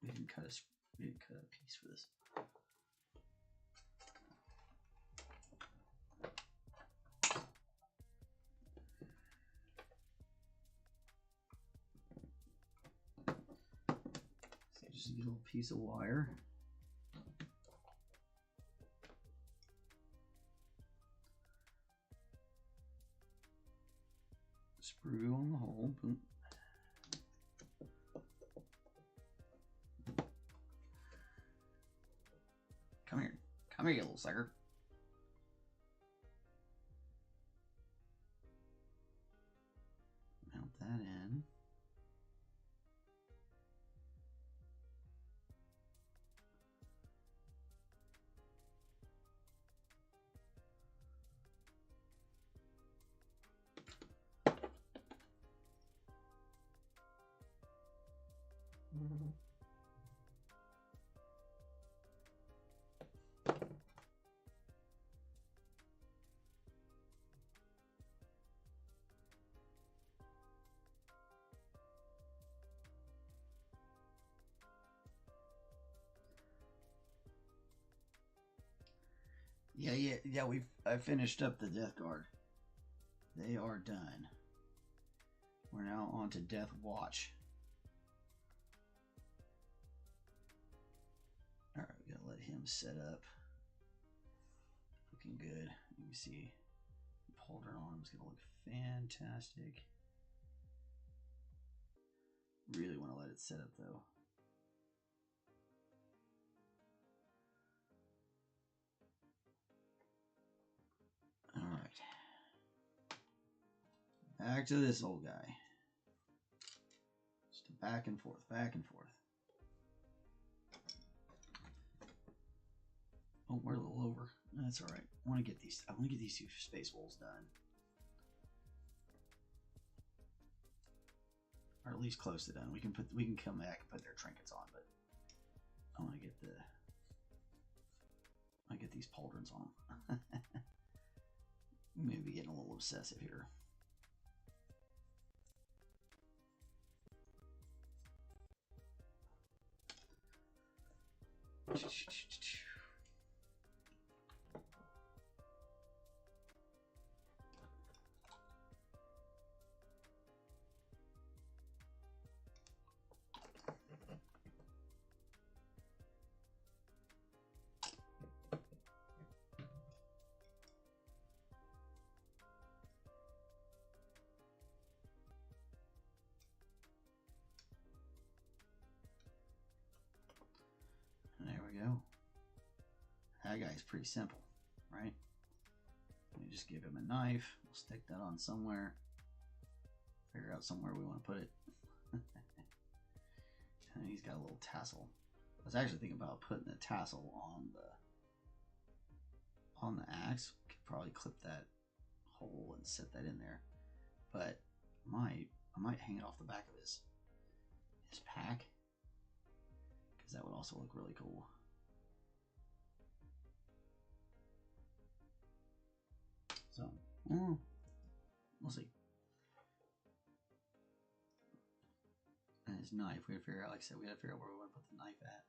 we didn't cut a piece for this. So just get a little piece of wire. Sprue on the hole. Boom. Come here, you little sucker. Mount that in. Yeah. I finished up the Death Guard. They are done. We're now on to Deathwatch. All right, we gotta let him set up. Looking good. You can see Pauldron on him is gonna look fantastic. Really want to let it set up though. All right. Back to this old guy. Just back and forth, back and forth. Oh, we're a little over. That's all right. I want to get these two space wolves done, or at least close to done. We can come back and put their trinkets on, but I want to get these pauldrons on. Maybe getting a little obsessive here. There we go. That guy's pretty simple, right? We just give him a knife. We'll stick that on somewhere. Figure out somewhere we want to put it. And he's got a little tassel. I was actually thinking about putting the tassel on the axe. Could probably clip that hole and set that in there. But I might hang it off the back of his pack. That would also look really cool. So, we'll see. And his knife, we gotta figure out, like I said, we gotta figure out where we want to put the knife at.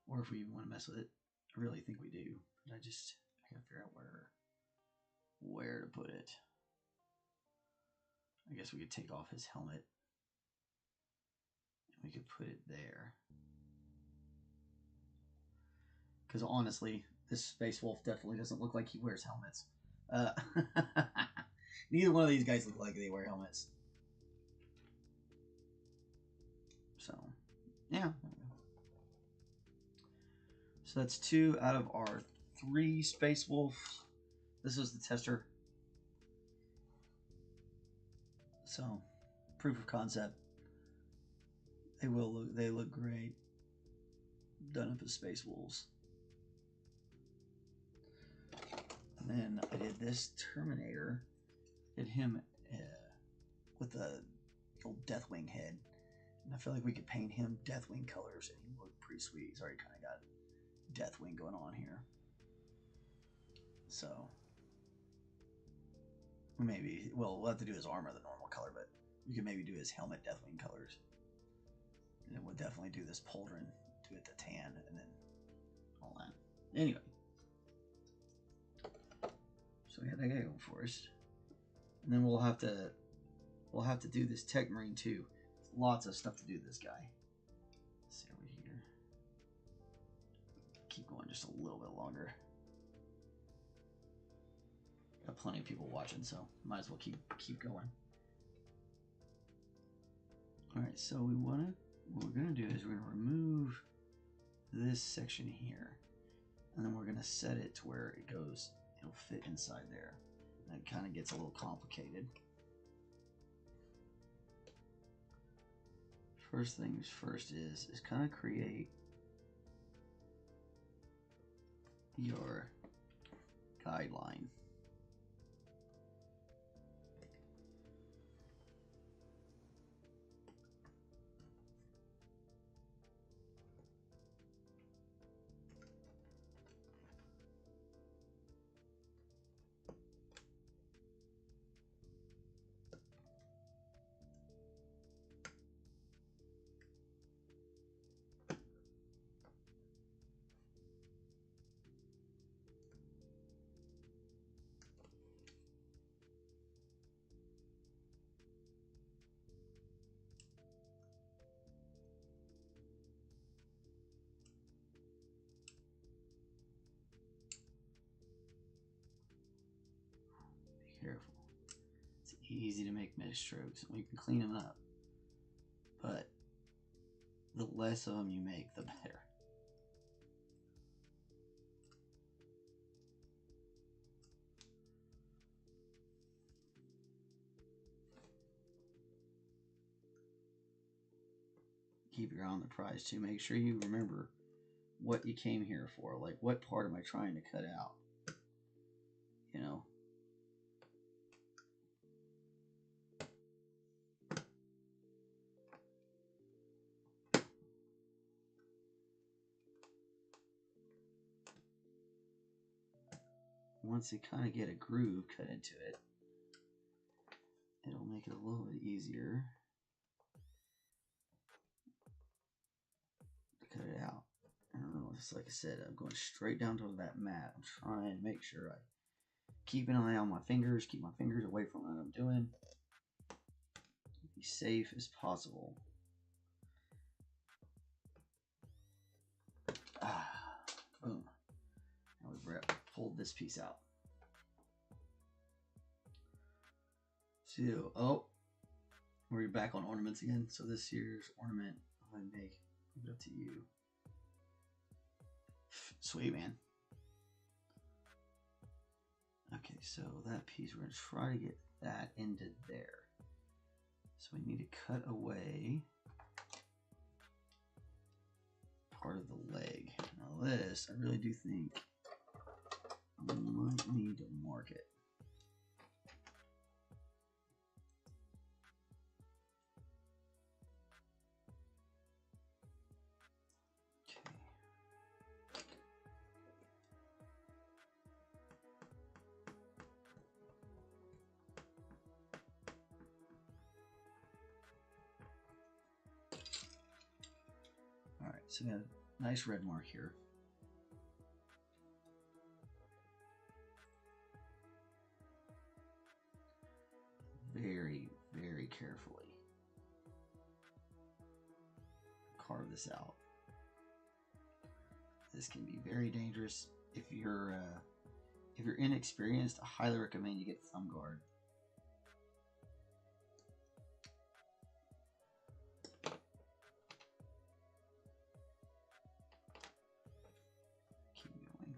Or if we even want to mess with it. I really think we do. But I gotta figure out where to put it. I guess we could take off his helmet. And we could put it there. Because honestly, this Space Wolf definitely doesn't look like he wears helmets. Neither one of these guys look like they wear helmets. So, yeah. So that's 2 out of our 3 Space Wolves. This is the tester. So, proof of concept. They look great. Done up as Space Wolves. And then I did this Terminator. Did him with the old Deathwing head. And I feel like we could paint him Deathwing colors and he looked pretty sweet. He's already kind of got Deathwing going on here. So maybe, well, we'll have to do his armor the normal color, but we could maybe do his helmet Deathwing colors. And then we'll definitely do this pauldron, do it the tan, and then all that. Anyway. So we got that guy going for us. And then we'll have to do this Tech Marine too. Lots of stuff to do this guy. Let's see over here. Keep going just a little bit longer. Got plenty of people watching, so might as well keep going. Alright, so what we're gonna do is we're gonna remove this section here. And then we're gonna set it to where it goes, it'll fit inside there. And it kind of gets a little complicated. First things first is kind of create your guideline. Careful. It's easy to make misstrokes, and we can clean them up. But the less of them you make, the better. Keep your eye on the prize too. Make sure you remember what you came here for. Like, what part am I trying to cut out? You know. Once you kind of get a groove cut into it, it'll make it a little bit easier to cut it out. I don't know, just like I said, I'm going straight down to that mat. I'm trying to make sure I keep an eye on my fingers, keep my fingers away from what I'm doing. Be safe as possible. Boom. Now we've pulled this piece out. So, oh, we're back on ornaments again. So this here's ornament. I'm gonna leave it up to you. Sweet, man. Okay, so that piece, we're gonna try to get that into there. So we need to cut away part of the leg. Now this, I really do think I might need to mark it. Alright, so we got a nice red mark here. Very, very carefully carve this out. This can be very dangerous. If you're inexperienced, I highly recommend you get thumb guard. Keep going.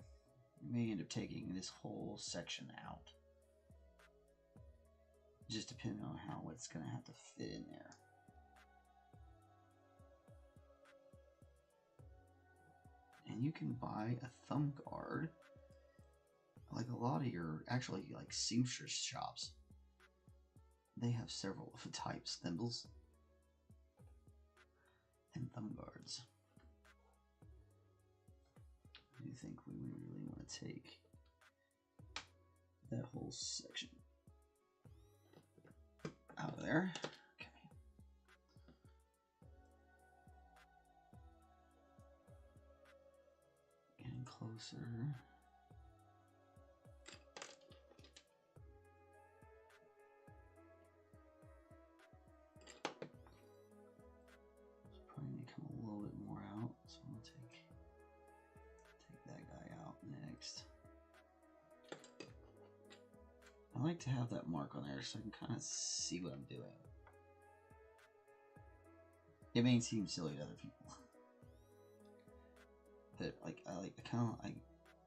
You may end up taking this whole section out. Just depending on how it's going to have to fit in there. And you can buy a thumb guard, like a lot of your, actually like seamstress shops. They have several types, thimbles and thumb guards. I do think we really want to take that whole section out of there. Okay. Getting closer. Probably need to come a little bit more out, so I'm gonna take that guy out next. I like to have that mark on there so I can kind of see what I'm doing. It may seem silly to other people, but like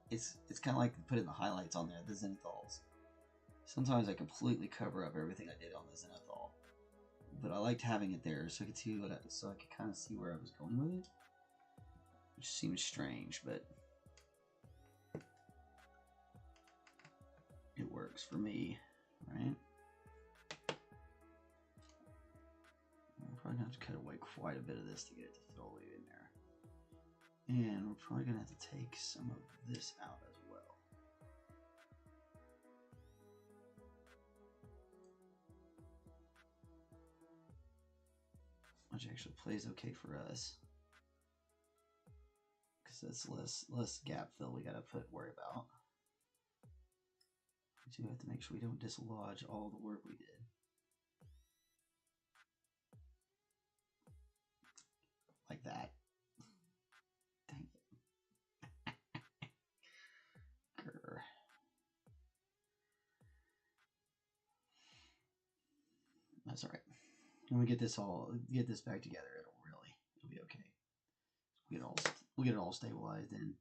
it's kind of like putting the highlights on there, the zenithals. Sometimes I completely cover up everything I did on the zenithal, but I liked having it there so I could see so I could kind of see where I was going with it, which seems strange, but it works for me, right? We're probably gonna have to cut away quite a bit of this to get it to fit all the way in there, and we're probably gonna have to take some of this out as well. Which actually plays okay for us, because that's less gap fill we gotta worry about. We do have to make sure we don't dislodge all the work we did. Like that. Dang it. Grr. That's alright. When we get this back together, it'll be okay. We'll get it all stabilized in.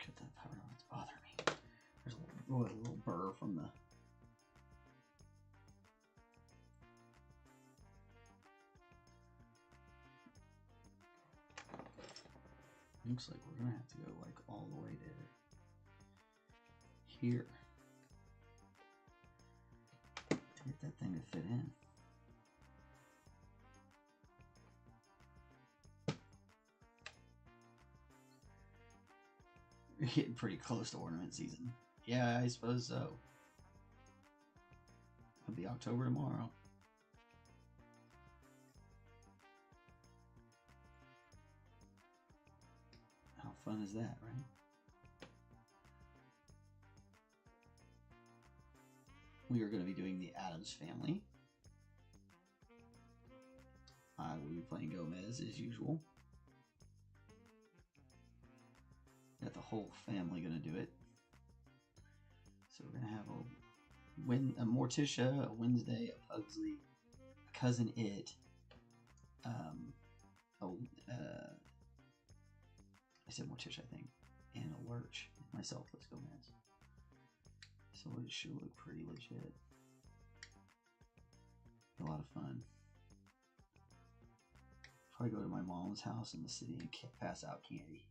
Cut that power on, it's bothering me. There's a little burr from the... Looks like we're gonna have to go like all the way to here to get that thing to fit in. We're getting pretty close to ornament season. Yeah, I suppose so. It'll be October tomorrow. How fun is that, right? We are going to be doing the Addams Family. I will be playing Gomez as usual. Got the whole family going to do it. So we're going to have a Morticia, a Wednesday, a Pugsley, a Cousin It, I said Morticia, I think, and a Lurch. Myself, let's go, man. So it should look pretty legit. A lot of fun. Probably go to my mom's house in the city and pass out candy.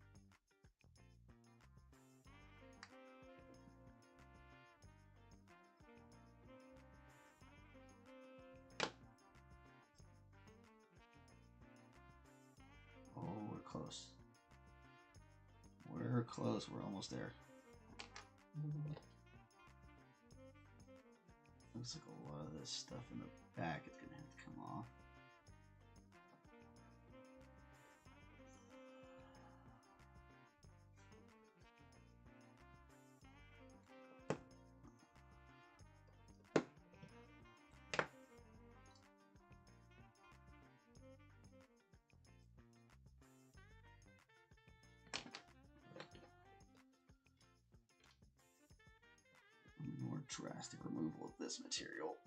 Oh, we're close. We're close. We're almost there. Looks like a lot of this stuff in the back is going to have to come off. drastic removal of this material.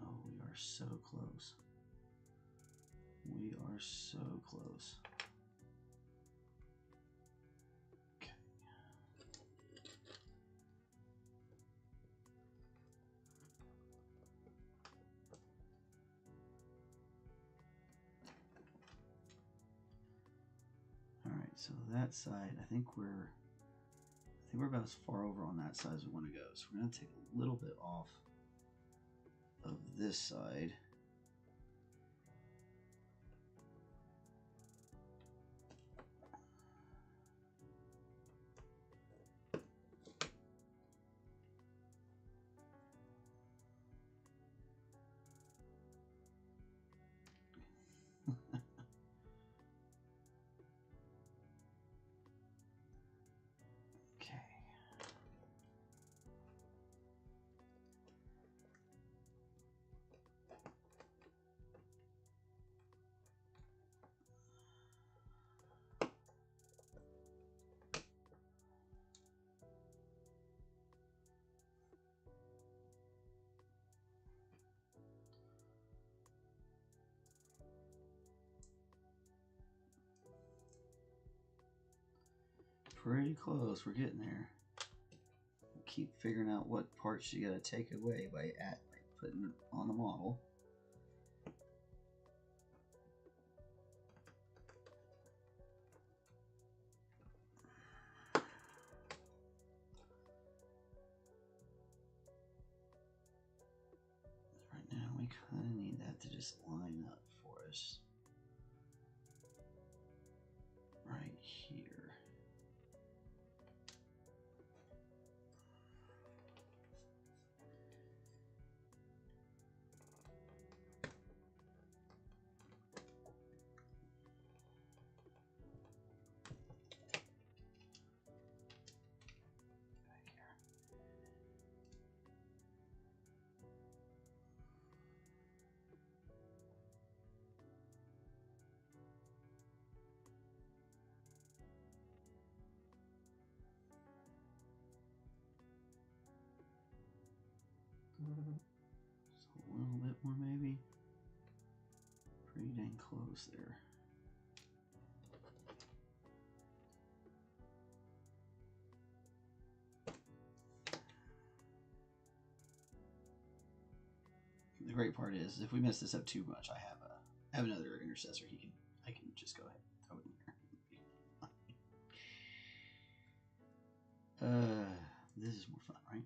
Oh, we are so close. We are so close. Okay. All right, so that side, I think we're about as far over on that side as we want to go. So we're going to take a little bit off of this side. Pretty close. We're getting there. Keep figuring out what parts you gotta take away by putting it on the model. Right now, we kind of need that to just line up for us. Right here. So a little bit more maybe. Pretty dang close there. The great part is if we mess this up too much, I have another intercessor. I can just go ahead and throw it in there. This is more fun, right?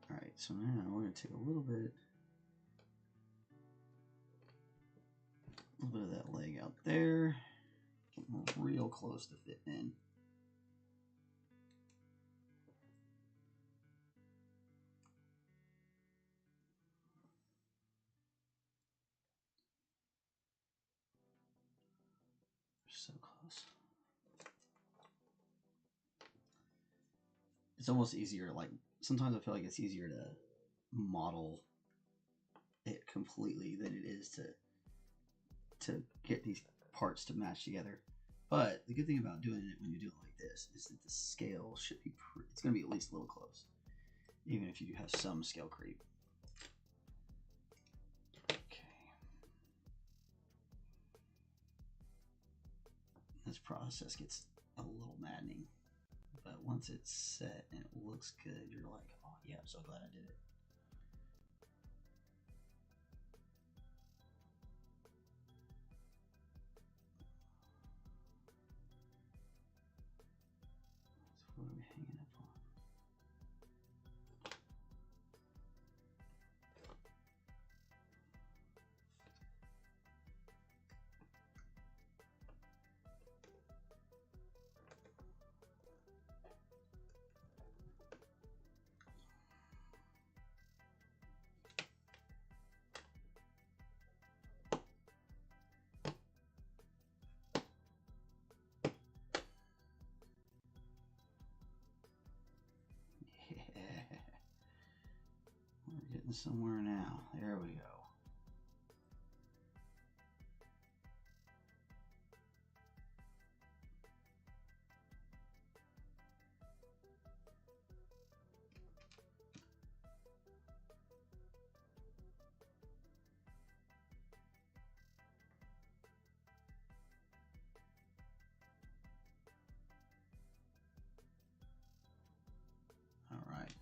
Alright, so now we're going to take a little bit of that leg out there. Get real close to fitting in. So close. It's almost easier, like, sometimes I feel like it's easier to model it completely than it is to get these parts to match together. But the good thing about doing it when you do it like this is that the scale should be, it's going to be at least a little close, even if you do have some scale creep. This process gets a little maddening, but once it's set and it looks good, you're like, oh yeah, I'm so glad I did it. So what are we hanging up on? somewhere now. There we go. All right.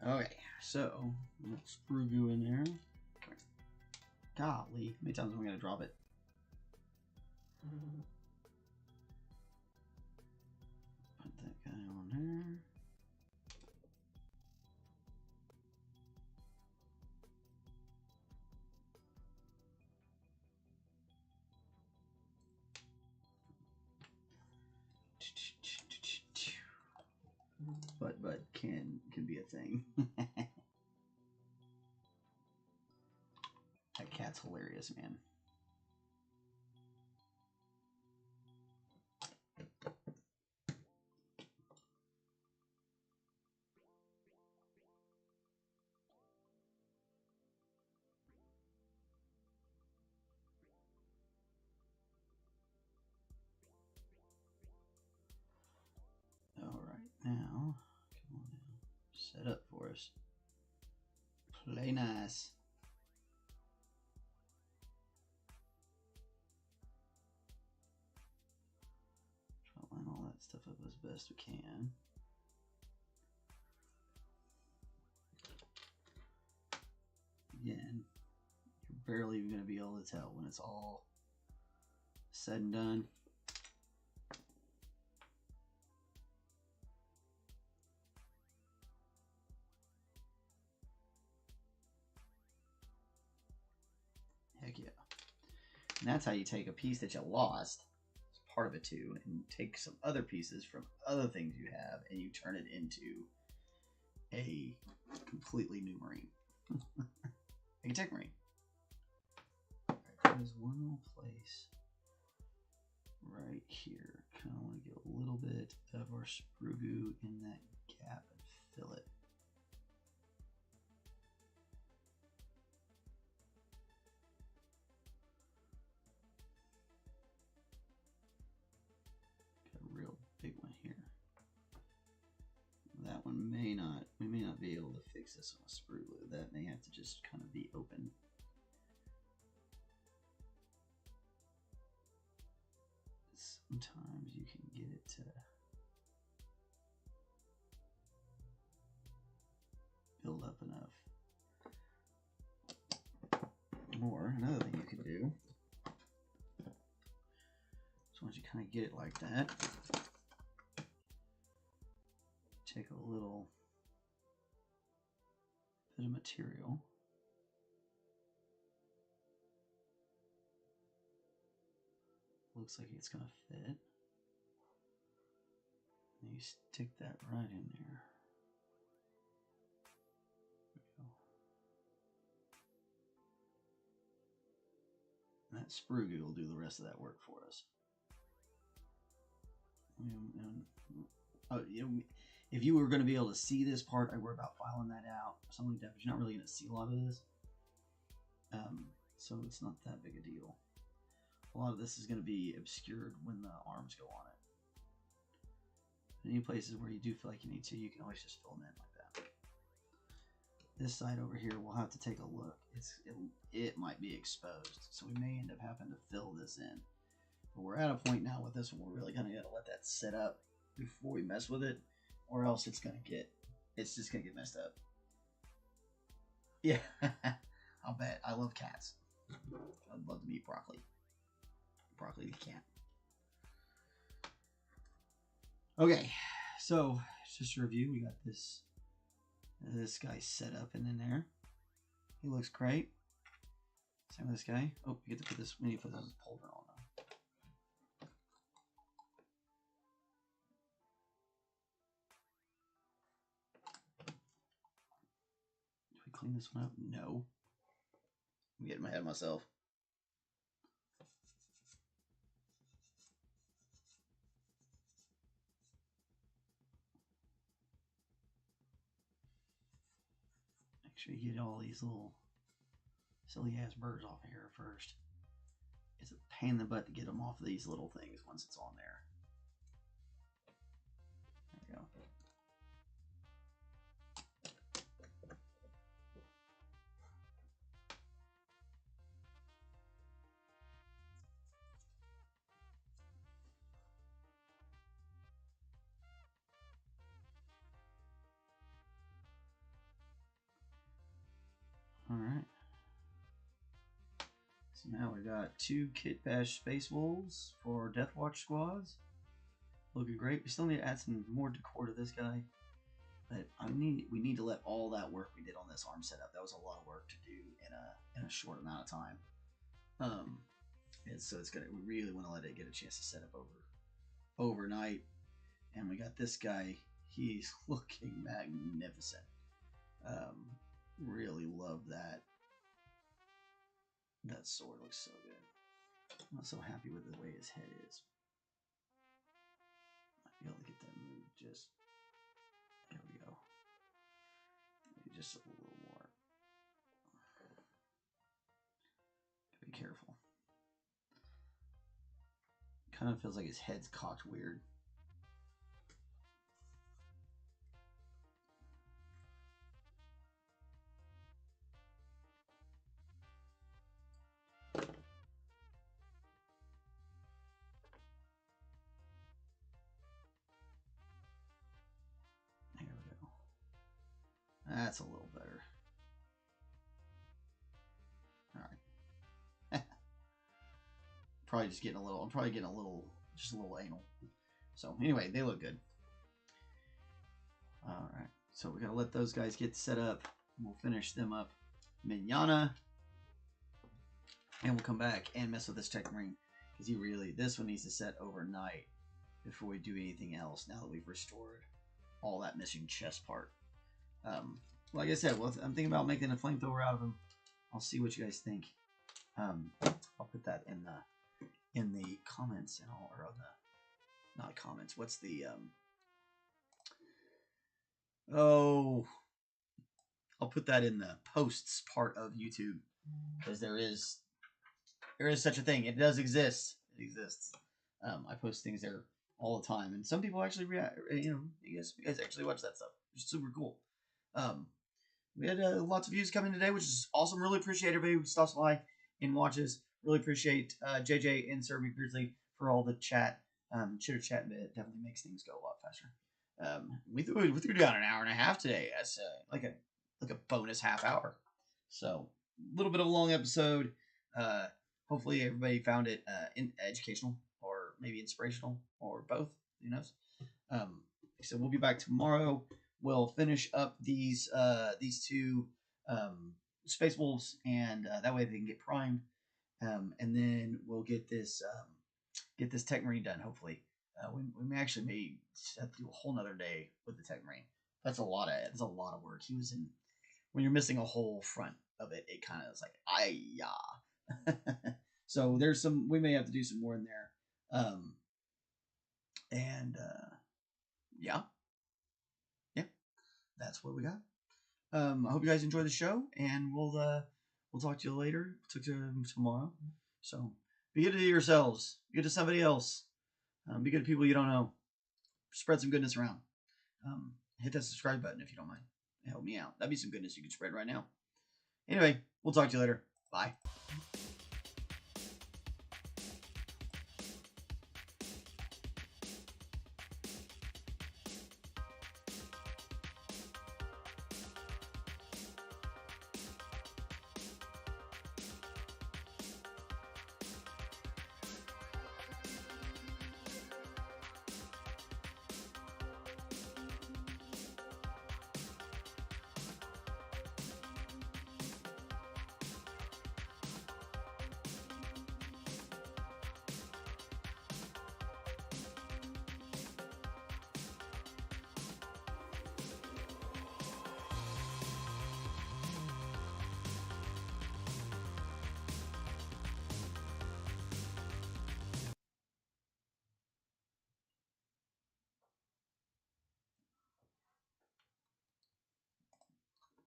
Okay, so let's sprue goo in there. Golly, how many times am I gonna drop it? Put that guy on there. But can be a thing. That cat's hilarious, man. All right, now come on now. Set up for us. Play nice. Try to line all that stuff up as best we can. Again, you're barely even going to be able to tell when it's all said and done. Heck yeah. And that's how you take a piece that you lost, it's part of it too, and take some other pieces from other things you have and you turn it into a completely new marine. A tech marine. Alright, there's one little place right here. Kind of want to get a little bit of our sprue goo in that gap and fill it. Big one here. That one we may not be able to fix this on a sprue glue. That may have to just kind of be open. Sometimes you can get it to build up enough. Or another thing you can do, so once you kind of get it like that, take a little bit of material, looks like it's going to fit, and you stick that right in there. There we go. And that sprue goo will do the rest of that work for us. If you were going to be able to see this part, I worry about filing that out or something like that, but you're not really going to see a lot of this. So it's not that big a deal. A lot of this is going to be obscured when the arms go on it. Any places where you do feel like you need to, you can always just fill them in like that. This side over here, we'll have to take a look. It might be exposed, so we may end up having to fill this in. But we're at a point now with this one, we're really going to let that set up before we mess with it, or else it's just gonna get messed up. Yeah, I'll bet. I love cats. I'd love to meet Broccoli. Broccoli the cat. Okay, so just to review, we got this guy set up and in there. He looks great. Same with this guy. Oh, we get to put this. We need to put this folder on though. clean this one up? No. I'm getting my head of myself. Make sure you get all these little silly ass birds off of here first. It's a pain in the butt to get them off of these little things once it's on there. There we go. Alright. So now we got 2 Kitbash Space Wolves for Deathwatch squads. Looking great. We still need to add some more decor to this guy. But we need to let all that work we did on this arm setup. That was a lot of work to do in a short amount of time. So it's we really want to let it get a chance to set up overnight. And we got this guy. He's looking magnificent. Really love that. That sword looks so good. I'm not so happy with the way his head is. Might be able to get that move just. There we go. Maybe just a little more. Be careful. Kind of feels like his head's cocked weird. That's a little better. All right. Probably just getting a little. I'm probably getting just a little anal. So anyway, they look good. All right. So we gotta let those guys get set up. We'll finish them up manana, and we'll come back and mess with this tech ring because this one needs to set overnight before we do anything else. Now that we've restored all that missing chest part. Like I said, well, I'm thinking about making a flamethrower out of them. I'll see what you guys think. I'll put that in the comments and all, or on the not comments. What's the I'll put that in the posts part of YouTube because there is such a thing. It does exist. It exists. I post things there all the time, and some people actually react. You guys actually watch that stuff. It's super cool. We had lots of views coming today, which is awesome. Really appreciate everybody who stops by and watches. Really appreciate JJ and Sir McBeardsly for all the chat. Chitter chat definitely makes things go a lot faster. We threw down an hour and a half today as like a bonus half hour. So a little bit of a long episode. Hopefully everybody found it educational or maybe inspirational or both. Who knows? So we'll be back tomorrow. We'll finish up these 2 Space Wolves, and that way they can get primed, and then we'll get this tech marine done. Hopefully, we may actually have to do a whole nother day with the tech marine. That's a lot of work. He was in when you're missing a whole front of it. It kind of is like yeah. So there's we may have to do some more in there, yeah. That's what we got. I hope you guys enjoy the show, and we'll talk to you later. Talk to you tomorrow. So be good to yourselves. Be good to somebody else. Be good to people you don't know. Spread some goodness around. Hit that subscribe button if you don't mind. Help me out. That'd be some goodness you could spread right now. Anyway, we'll talk to you later. Bye.